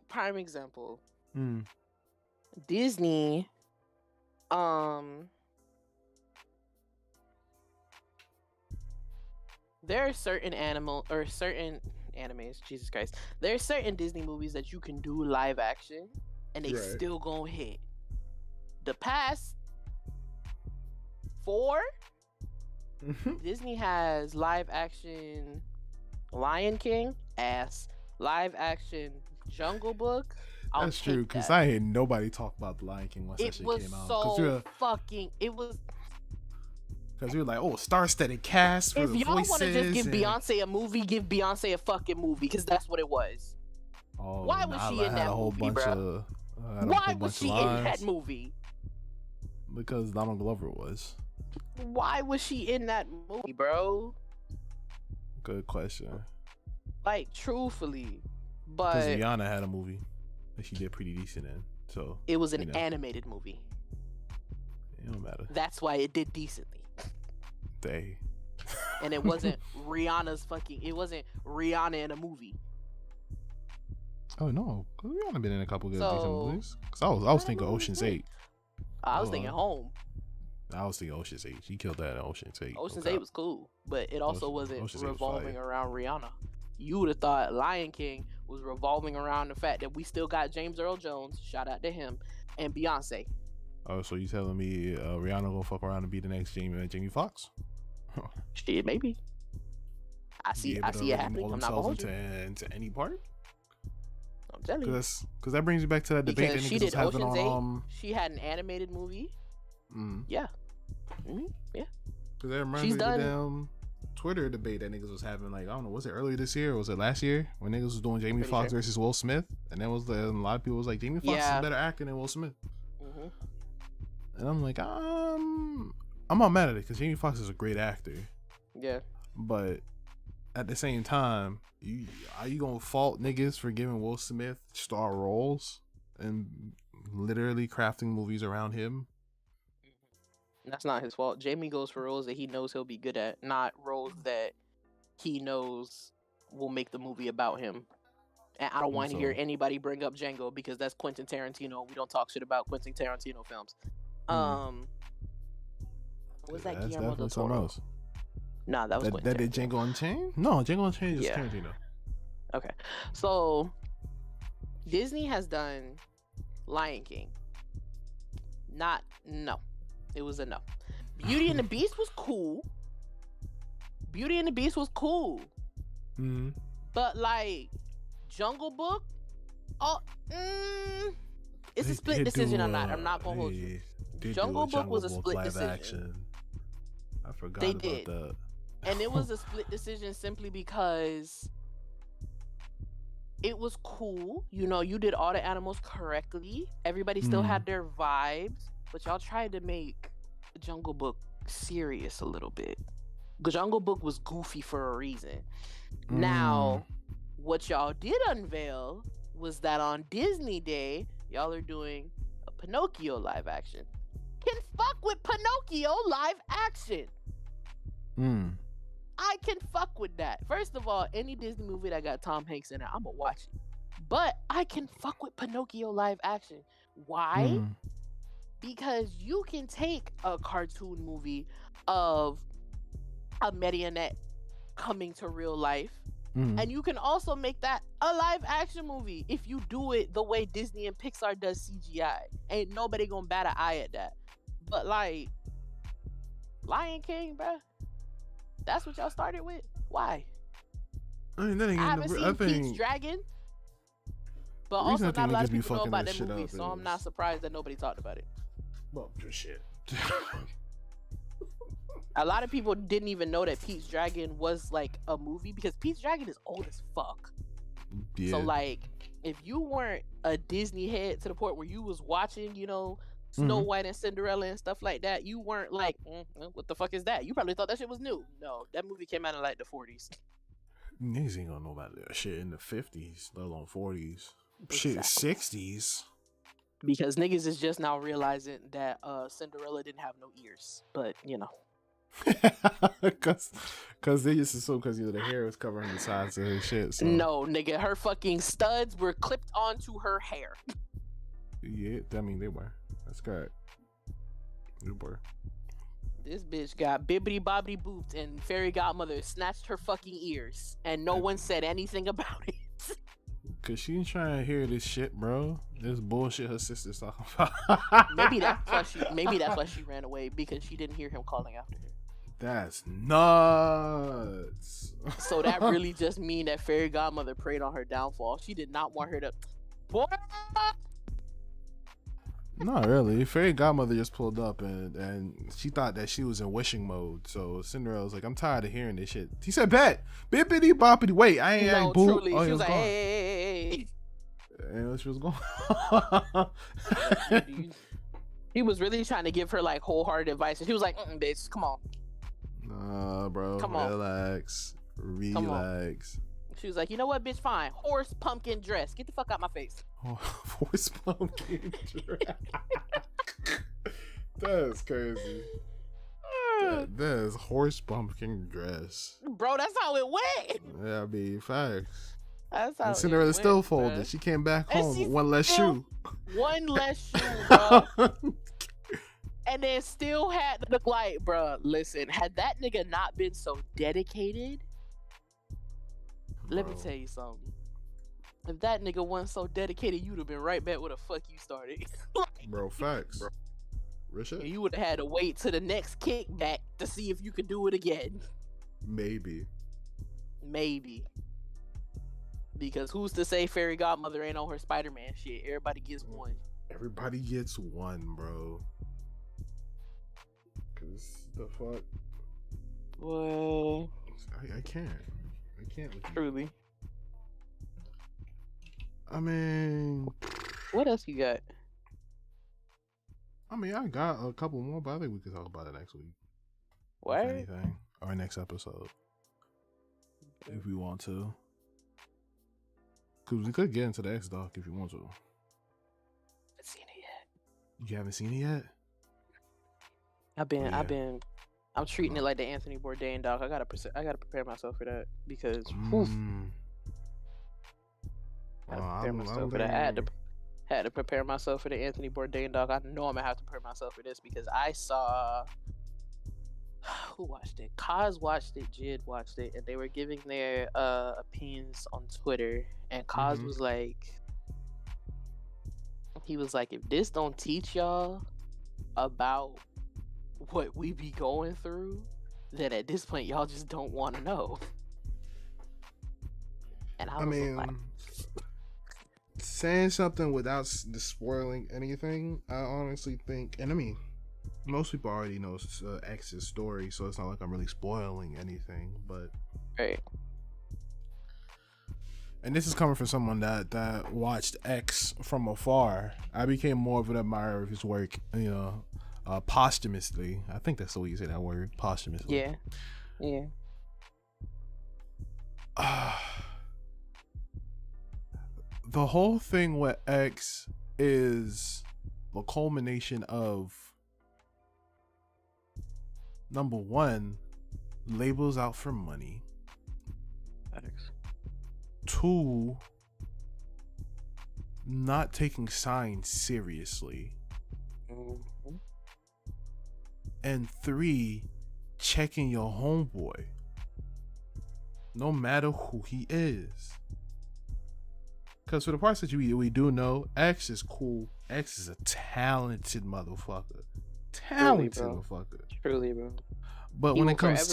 prime example, Disney, there are certain animes, Jesus Christ, there are certain Disney movies that you can do live action and they still gonna hit. The past 4 Disney has live action Lion King, ass. Live action Jungle Book. That's true, because I ain't nobody talk about the Lion King once that shit came out. Because we were like, oh, star-studded cast for the voices. If y'all want to just give Beyonce a movie, give Beyonce a fucking movie, because that's what it was. Oh, why was she in that movie, bro? Why was she in that movie? Because Donald Glover was. Why was she in that movie, bro? Good question. Like, truthfully, but because Rihanna had a movie that she did pretty decent in, so it was an animated movie. It don't matter. That's why it did decently. And it wasn't Rihanna's fucking. It wasn't Rihanna in a movie. Oh no, Rihanna been in a couple good decent movies. Cause I was thinking Ocean's 8. I was thinking Home. I was thinking Ocean's 8. She killed that in Ocean's 8. Ocean's 8 was cool, but it also wasn't revolving around Rihanna. You would have thought Lion King was revolving around the fact that we still got James Earl Jones, shout out to him, and Beyonce. Oh, so you telling me Rihanna gonna fuck around and be the next Jamie Foxx? Shit, maybe. I see it happening. I'm not gonna hold you. To any part. I'm telling you. Because that brings you back to that debate that niggas was having on. She had an animated movie. Yeah. Yeah. Because I remember the damn Twitter debate that niggas was having, like, I don't know, was it earlier this year or was it last year when niggas was doing Jamie Foxx versus Will Smith, and then a lot of people was like, Jamie Foxx is a better actor than Will Smith. And I'm like, I'm not mad at it because Jamie Foxx is a great actor. Yeah. But at the same time, are you gonna fault niggas for giving Will Smith star roles and literally crafting movies around him? That's not his fault. Jamie goes for roles that he knows he'll be good at, not roles that he knows will make the movie about him. And I don't want to hear anybody bring up Django because that's Quentin Tarantino. We don't talk shit about Quentin Tarantino films. Was that Guillermo del Toro? Nah, that was Quentin that did Django Unchained? No, Django Unchained is Tarantino. Okay, so Disney has done Lion King. It was a no. Beauty and the Beast was cool. Beauty and the Beast was cool. Mm-hmm. But like Jungle Book, it's a split decision on that. I'm not gonna hold you. Jungle Book was a split decision. Action. I forgot about that. And it was a split decision simply because it was cool. You know, you did all the animals correctly. Everybody still had their vibes, but y'all tried to make Jungle Book serious a little bit. Jungle Book was goofy for a reason. Now, what y'all did unveil was that on Disney Day, y'all are doing a Pinocchio live action. Can fuck with Pinocchio live action. I can fuck with that. First of all, any Disney movie that got Tom Hanks in it, I'm gonna watch it. But I can fuck with Pinocchio live action. Why? Because you can take a cartoon movie of a marionette coming to real life, and you can also make that a live action movie if you do it the way Disney and Pixar does CGI. Ain't nobody gonna bat an eye at that. But like Lion King, bruh, that's what y'all started with. Why? I mean, then again, I haven't seen Pete's Dragon, but also not a lot of people know about that movie, so I'm not surprised that nobody talked about it. Well, shit. A lot of people didn't even know that Pete's Dragon was like a movie because Pete's Dragon is old as fuck. Yeah. So like, if you weren't a Disney head to the point where you was watching, you know, Snow White and Cinderella and stuff like that, you weren't like, what the fuck is that? You probably thought that shit was new. No, that movie came out in like the 40s. Niggas ain't gonna know about that shit in the 50s, let alone 40s. Exactly. Shit, 60s. Because niggas is just now realizing that Cinderella didn't have no ears, but you know. Cause they just assume because the hair was covering the sides of her shit. So. No, nigga, her fucking studs were clipped onto her hair. Yeah, I mean they were. That's correct. They were. This bitch got bibbity bobbity booped and fairy godmother snatched her fucking ears, and no one said anything about it. Cause she ain't trying to hear this shit, bro. This bullshit her sister's talking about. Maybe that's why she ran away, because she didn't hear him calling after her. That's nuts. So that really just mean that fairy godmother preyed on her downfall. She did not want her to. Boy! Not really. Fairy godmother just pulled up and she thought that she was in wishing mode. So Cinderella was like, "I'm tired of hearing this shit." He said, "Bet, bippity boppity." Wait, I ain't boo. Truly, she was like, "Hey." And she was going. He was really trying to give her like wholehearted advice, and she was like, "Bitch, come on." Nah, bro. Come relax. Relax. She was like, "You know what, bitch? Fine. Horse pumpkin dress. Get the fuck out my face." Horse pumpkin dress. That's crazy. That is horse pumpkin dress. Bro, that's how it went. Yeah, I mean, facts. That's how. And Cinderella still folded. Bro. She came back home with one less shoe. One less shoe, bro. And then still had to look like, bro, listen, had that nigga not been so dedicated, let me tell you something. If that nigga wasn't so dedicated, you'd have been right back where the fuck you started. Bro, facts. Bro. Richard? You would have had to wait to the next kickback to see if you could do it again. Maybe. Because who's to say fairy godmother ain't on her Spider-Man shit? Everybody gets one. Everybody gets one, bro. Cause the fuck. Well, I can't. Truly. I mean, what else you got? I mean, I got a couple more, but I think we could talk about it next week. What? If anything, or next episode, if we want to. Cause we could get into the X-Doc if you want to. I haven't seen it yet. You haven't seen it yet? I'm treating it like the Anthony Bourdain doc. I gotta prepare myself for that because I had to prepare myself for the Anthony Bourdain doc. I know I'm gonna have to prepare myself for this because I saw who watched it? Kaz watched it, Jid watched it, and they were giving their opinions on Twitter. And Kaz was like, if this don't teach y'all about what we be going through, then at this point y'all just don't want to know. And I was mean, like, saying something without spoiling anything, I honestly think, and I mean, most people already know X's story, so it's not like I'm really spoiling anything, but right. And this is coming from someone that watched X from afar. I became more of an admirer of his work, posthumously. I think that's the way you say that word, posthumously. Yeah. Yeah. The whole thing with X is the culmination of, number one, labels out for money. X. 2, not taking signs seriously. Mm-hmm. And 3, checking your homeboy, no matter who he is. Because for the parts that we do know, X is cool. X is a talented motherfucker. Talented motherfucker. Truly, bro. But when it comes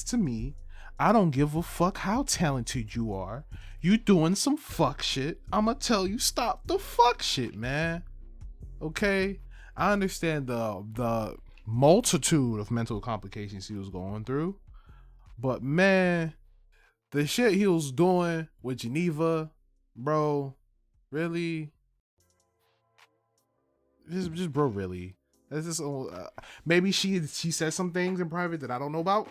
to me, I don't give a fuck how talented you are. You doing some fuck shit, I'ma tell you stop the fuck shit, man. Okay? I understand the multitude of mental complications he was going through. But man, the shit he was doing with Geneva, bro, really? Just bro, really? That's just maybe she said some things in private that I don't know about.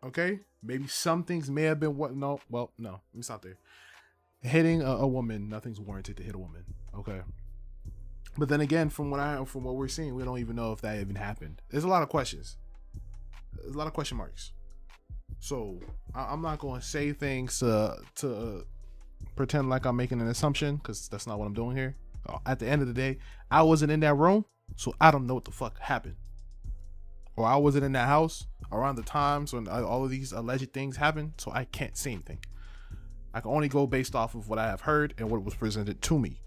Okay, maybe some things may have been no. Let me stop there. Hitting a woman, nothing's warranted to hit a woman. Okay, but then again, from what we're seeing, we don't even know if that even happened. There's a lot of questions. There's a lot of question marks. So I'm not going to say things to pretend like I'm making an assumption, because that's not what I'm doing here. At the end of the day, I wasn't in that room, so I don't know what the fuck happened. Or I wasn't in that house around the times when all of these alleged things happened, so I can't say anything. I can only go based off of what I have heard and what was presented to me.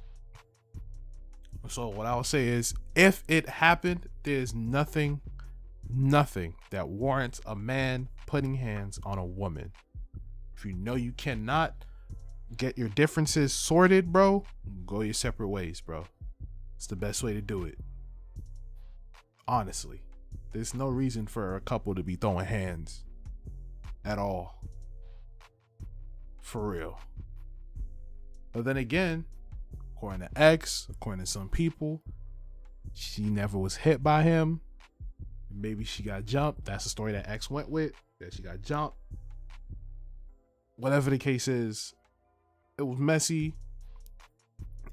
So what I will say is, if it happened, there's nothing that warrants a man putting hands on a woman. If you know you cannot get your differences sorted, bro, go your separate ways, bro. It's the best way to do it. Honestly, there's no reason for a couple to be throwing hands at all. For real. But then again, according to X, according to some people, she never was hit by him. Maybe she got jumped. That's the story that X went with, that she got jumped. Whatever the case is, it was messy.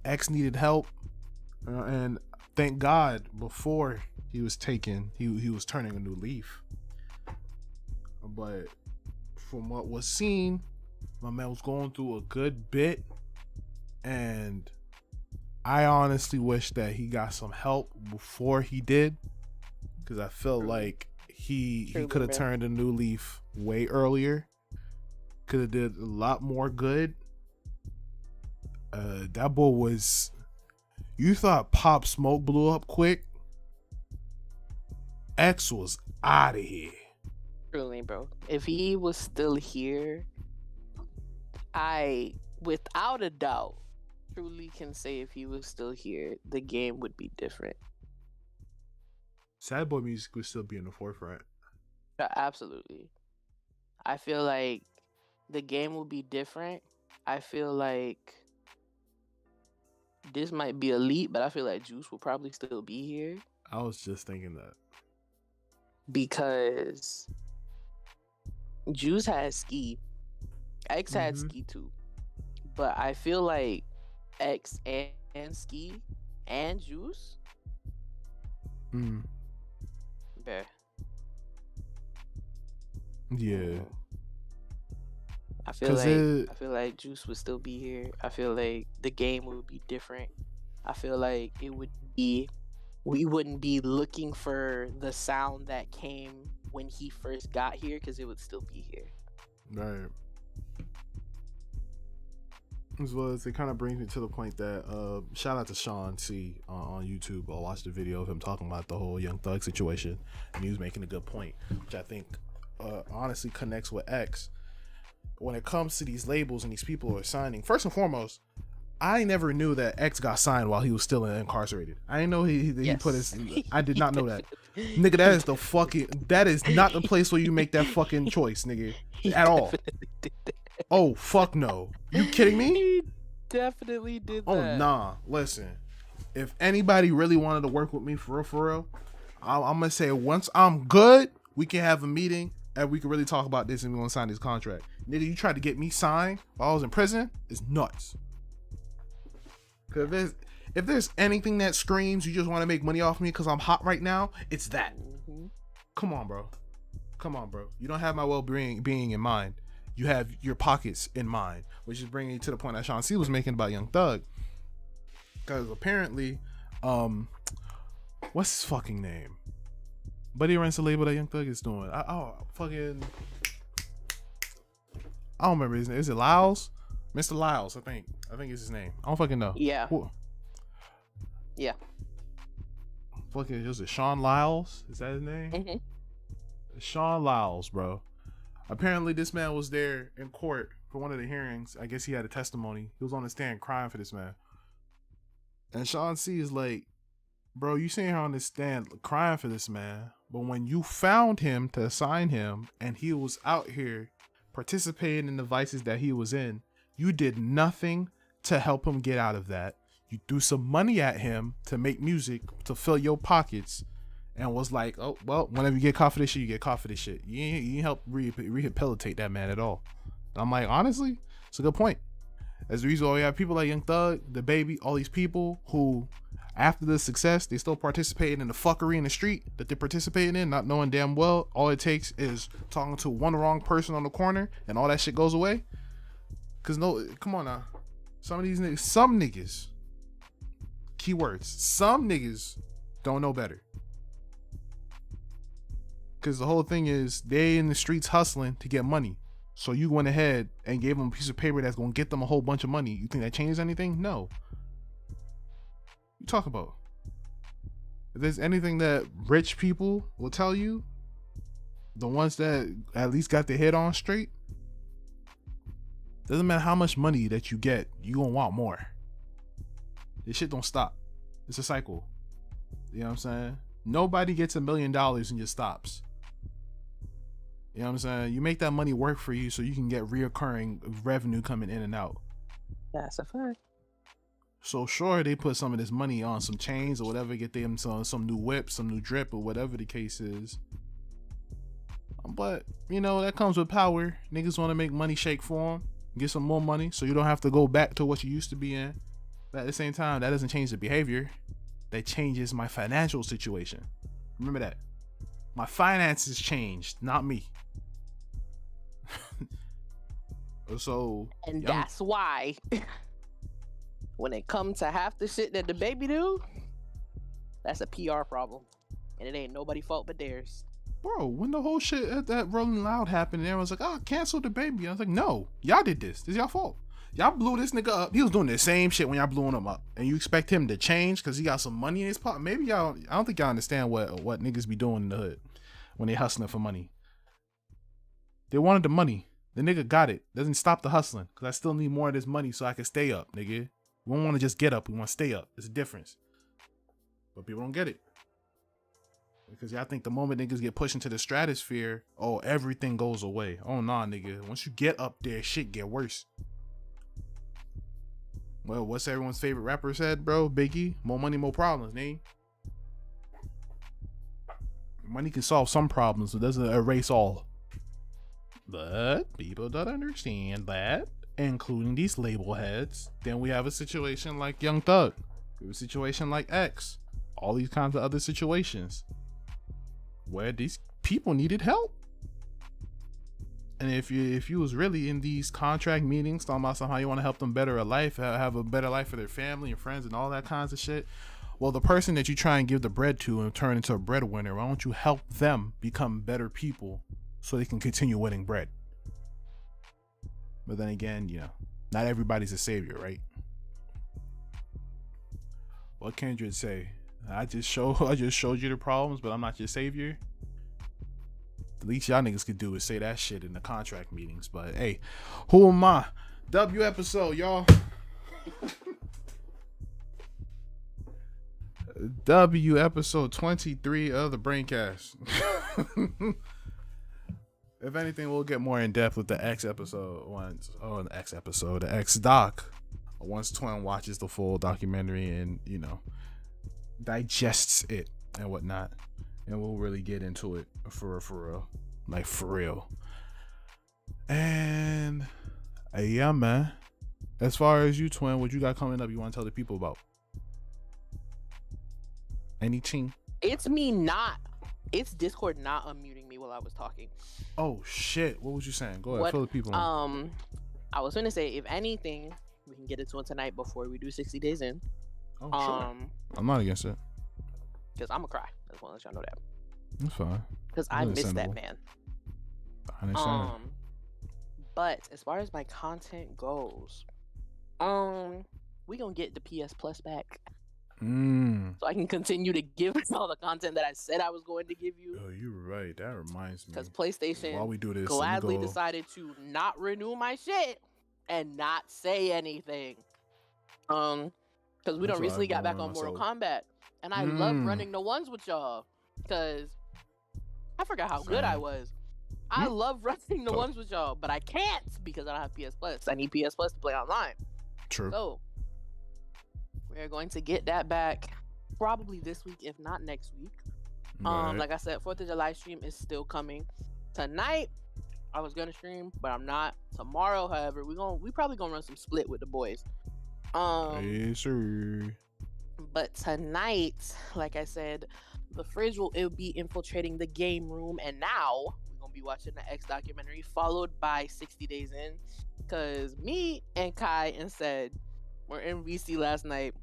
X needed help. And thank God, before he was taken, he was turning a new leaf. But from what was seen, my man was going through a good bit. And I honestly wish that he got some help before he did. Because I feel like he could have turned a new leaf way earlier. Could have did a lot more good. That boy was... You thought Pop Smoke blew up quick? X was out of here. Truly, bro. If he was still here, I, without a doubt, truly can say if he was still here, the game would be different. Sad boy music would still be in the forefront. Absolutely. I feel like the game will be different. I feel like this might be elite, but I feel like Juice will probably still be here. I was just thinking that. Because Juice had Ski. X had Ski too. But I feel like X and Ski and Juice. Yeah. I feel like Juice would still be here. I feel like the game would be different. I feel like we wouldn't be looking for the sound that came when he first got here, because it would still be here. Right. As well as it kind of brings me to the point that shout out to Sean C on YouTube. I watched the video of him talking about the whole Young Thug situation, and he was making a good point, which I think honestly connects with X. When it comes to these labels and these people who are signing, first and foremost, I never knew that X got signed while he was still incarcerated. I didn't know he put his. I did not know that, nigga. That is not the place where you make that fucking choice, nigga, at all. Oh fuck no! You kidding me? He definitely did that. Oh nah. Listen, if anybody really wanted to work with me for real, I'm gonna say once I'm good, we can have a meeting and we can really talk about this and we're gonna sign this contract. Nigga, you tried to get me signed while I was in prison? It's nuts. Cause if there's anything that screams you just want to make money off me because I'm hot right now, it's that. Mm-hmm. Come on, bro. You don't have my well-being in mind. You have your pockets in mind, which is bringing you to the point that Sean C was making about Young Thug. Because apparently, what's his fucking name? But he runs the label that Young Thug is doing. I don't remember his name. Is it Lyles? Mr. Lyles, I think it's his name. I don't fucking know. Yeah. Yeah. Fucking, was it Sean Lyles? Is that his name? Mm-hmm. Sean Lyles, bro. Apparently, this man was there in court for one of the hearings. I guess he had a testimony. He was on the stand crying for this man. And Sean C is like, bro, you sitting here on this stand crying for this man, but when you found him to assign him and he was out here participating in the vices that he was in, you did nothing to help him get out of that. You threw some money at him to make music to fill your pockets and was like, oh, well, whenever you get caught for this shit, you get caught for this shit. You ain't help rehabilitate that man at all. And I'm like, honestly, it's a good point. That's the reason why we have people like Young Thug, the Baby, all these people who, after the success, they still participating in the fuckery in the street that they're participating in, not knowing damn well all it takes is talking to one wrong person on the corner and all that shit goes away. Cause no, come on now. Some niggas, keywords, some niggas don't know better. Cause the whole thing is they in the streets hustling to get money. So you went ahead and gave them a piece of paper that's gonna get them a whole bunch of money. You think that changes anything? No. You talk about. If there's anything that rich people will tell you, the ones that at least got their head on straight, doesn't matter how much money that you get, you gonna want more. This shit don't stop. It's a cycle. You know what I'm saying? Nobody gets $1 million and just stops. You know what I'm saying? You make that money work for you so you can get reoccurring revenue coming in and out. That's a fact. So sure, they put some of this money on some chains or whatever, get them some new whip, some new drip or whatever the case is. But, you know, that comes with power. Niggas want to make money shake for them. Get some more money so you don't have to go back to what you used to be in. But at the same time, that doesn't change the behavior. That changes my financial situation. Remember that. My finances changed, not me. So, and that's why when it comes to half the shit that the Baby do, that's a PR problem. And it ain't nobody's fault but theirs. Bro, when the whole shit at that Rolling Loud happened, and everyone's like, oh, cancel the Baby. I was like, no, y'all did this. This is y'all fault. Y'all blew this nigga up. He was doing the same shit when y'all blew him up. And you expect him to change because he got some money in his pocket? Maybe y'all, I don't think y'all understand what niggas be doing in the hood when they hustling for money. They wanted the money. The nigga got it. Doesn't stop the hustling because I still need more of this money so I can stay up, nigga. We don't want to just get up. We want to stay up. There's a difference. But people don't get it. Because y'all think the moment niggas get pushed into the stratosphere, oh, everything goes away. Oh, nah, nigga. Once you get up there, shit get worse. Well, what's everyone's favorite rapper said, bro? Biggie. More money, more problems, nigga. Money can solve some problems, but doesn't erase all. But people don't understand that, including these label heads. Then we have a situation like Young Thug. We have a situation like X. All these kinds of other situations where these people needed help. And if you was really in these contract meetings talking about somehow you want to help them better a life, have a better life for their family and friends and all that kinds of shit, well, the person that you try and give the bread to and turn into a breadwinner, why don't you help them become better people so they can continue winning bread? But then again, you know, Not everybody's a savior, right? What Kendrick say? I just showed you the problems, but I'm not your savior. The least y'all niggas could do is say that shit in the contract meetings. But hey, who am I? W episode, y'all. W episode 23 of the Braincast. If anything, we'll get more in depth with the X episode once. Oh, the X episode, the X doc. Once Twin watches the full documentary and, you know, digests it and whatnot, and we'll really get into it for real, like for real. And yeah, man. As far as you, Twin, what you got coming up? You want to tell the people about? Anything? It's me not. It's Discord not unmuting me while I was talking. Oh shit! What was you saying? Go ahead, fill the people in. I was gonna say, if anything, we can get into it tonight before we do 60 days in. Oh, sure. I'm not against it. Because I'm gonna cry. I just want to let y'all know that. That's fine. Because I miss that man. I understand. But as far as my content goes, we gonna get the PS Plus back. So I can continue to give all the content that I said I was going to give you. Oh, you're right. That reminds me. Because PlayStation while we do this, gladly decided to not renew my shit and not say anything. Because we done recently got back on Mortal Kombat. And I love running the ones with y'all. Because I forgot how good I was. I love running the ones with y'all, but I can't because I don't have PS Plus. I need PS Plus to play online. True. So we're going to get that back probably this week, if not next week. Right. Like I said, 4th of July stream is still coming. Tonight, I was gonna stream, but I'm not. Tomorrow, however, we probably gonna run some split with the boys. Yes, sir. But tonight, like I said, the fridge will be infiltrating the game room, and now we're gonna be watching the X documentary, followed by 60 Days In, because me and Kai and Said were in VC last night.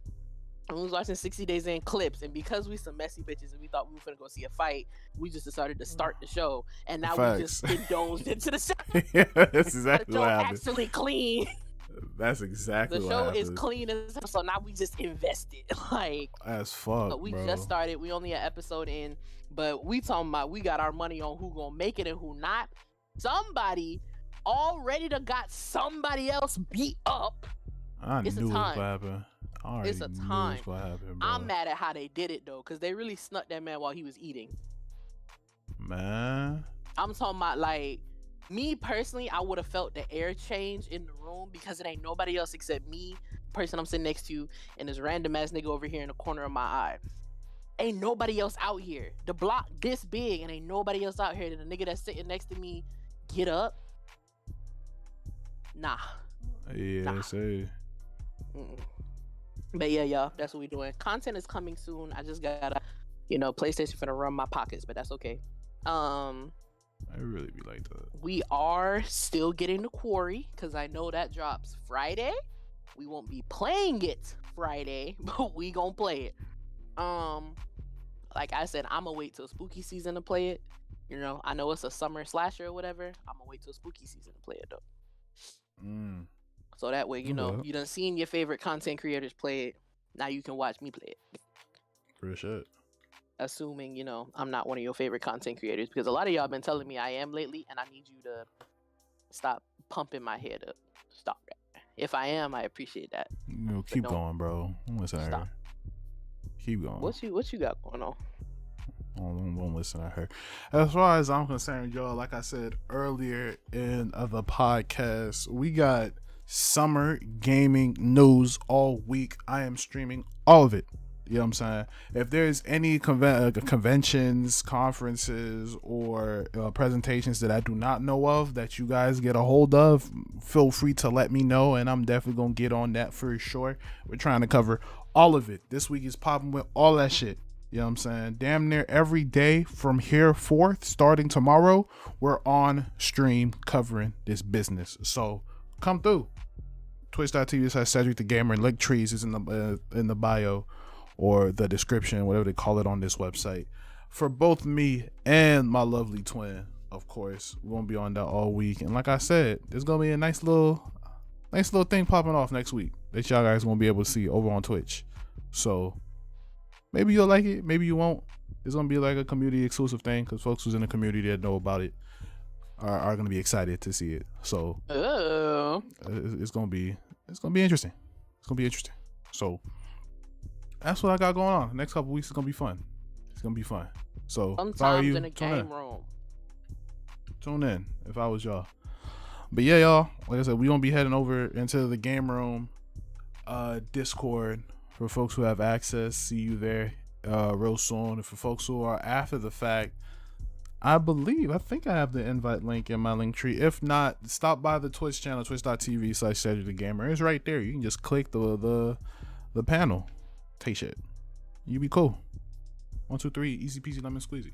And we was watching 60 Days In clips, and because we some messy bitches and we thought we were finna go see a fight, we just decided to start the show, and now we just indulged into the show. Yeah, that's exactly what happened. Actually clean. That's exactly the what show happened. is clean as hell, so now we just invested like as fuck. But we bro. just started. We only an episode in, but we talking about we got our money on who gonna make it and who not. Somebody already done got somebody else beat up. It's knew it was gonna happen. It's a time. I'm mad at how they did it though, because they really snuck that man while he was eating. Man, I'm talking about, like, me personally, I would have felt the air change in the room because it ain't nobody else except me, the person I'm sitting next to, and this random ass nigga over here in the corner of my eye. Ain't nobody else out here. The block this big and ain't nobody else out here. And the nigga that's sitting next to me get up. Nah. Yeah, say. But yeah, y'all, that's what we doing. Content is coming soon. I just gotta, PlayStation finna run my pockets, but that's okay. I really be like that. We are still getting the Quarry because I know that drops Friday. We won't be playing it Friday, but we gonna play it. Like I said, I'm gonna wait till spooky season to play it. I know it's a summer slasher or whatever. I'm gonna wait till spooky season to play it though. So that way, you done seen your favorite content creators play it. Now you can watch me play it. For sure. Assuming, I'm not one of your favorite content creators, because a lot of y'all been telling me I am lately, and I need you to stop pumping my head up. Stop that. If I am, I appreciate that. Keep going, bro. Listen to her. Keep going. What you got going on? Don't listen to her. As far as I'm concerned, y'all, like I said earlier in the podcast, we got summer gaming news all week. I am streaming all of it. You know what I'm saying? If there's any conventions, conferences, or presentations that I do not know of that you guys get a hold of, feel free to let me know, and I'm definitely going to get on that for sure. We're trying to cover all of it. This week is popping with all that shit. You know what I'm saying? Damn near every day from here forth, starting tomorrow, we're on stream covering this business. So come through. Twitch.tv/Cedric the Gamer, and Linktrees is in the bio or the description, whatever they call it on this website. For both me and my lovely twin, of course, we're gonna be on that all week. And like I said, there's gonna be a nice little nice little thing popping off next week that y'all guys gonna be able to see over on Twitch. So maybe you'll like it, maybe you won't. It's gonna be like a community exclusive thing because folks who's in the community that know about it are gonna be excited to see it. So it's gonna be interesting. It's gonna be interesting. So that's what I got going on. The next couple weeks is gonna be fun. It's gonna be fun. So sometimes in a game room. Tune in if I was y'all. But yeah, y'all, like I said, we gonna be heading over into the game room Discord for folks who have access. See you there real soon. And for folks who are after the fact, I think I have the invite link in my link tree. If not, stop by the Twitch channel, twitch.tv/CedricTheGamer. It's right there. You can just click the panel. Take shit. You be cool. 1, 2, 3, easy peasy lemon squeezy.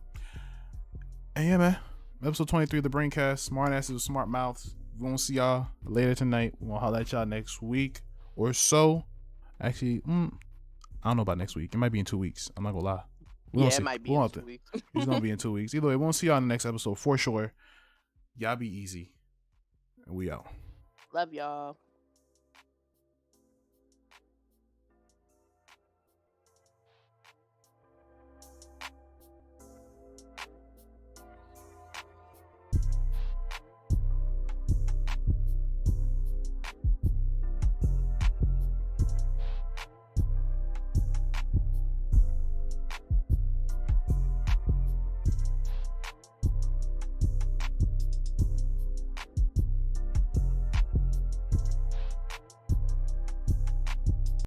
And yeah, man. Episode 23 of the Braincast. Smart asses with smart mouths. We won't see y'all later tonight. We'll holler at y'all next week or so. Actually, I don't know about next week. It might be in 2 weeks. I'm not gonna lie. It might be in 2 weeks. It's gonna be in 2 weeks. Either way, we won't see y'all in the next episode for sure. Y'all be easy. And we out. Love y'all.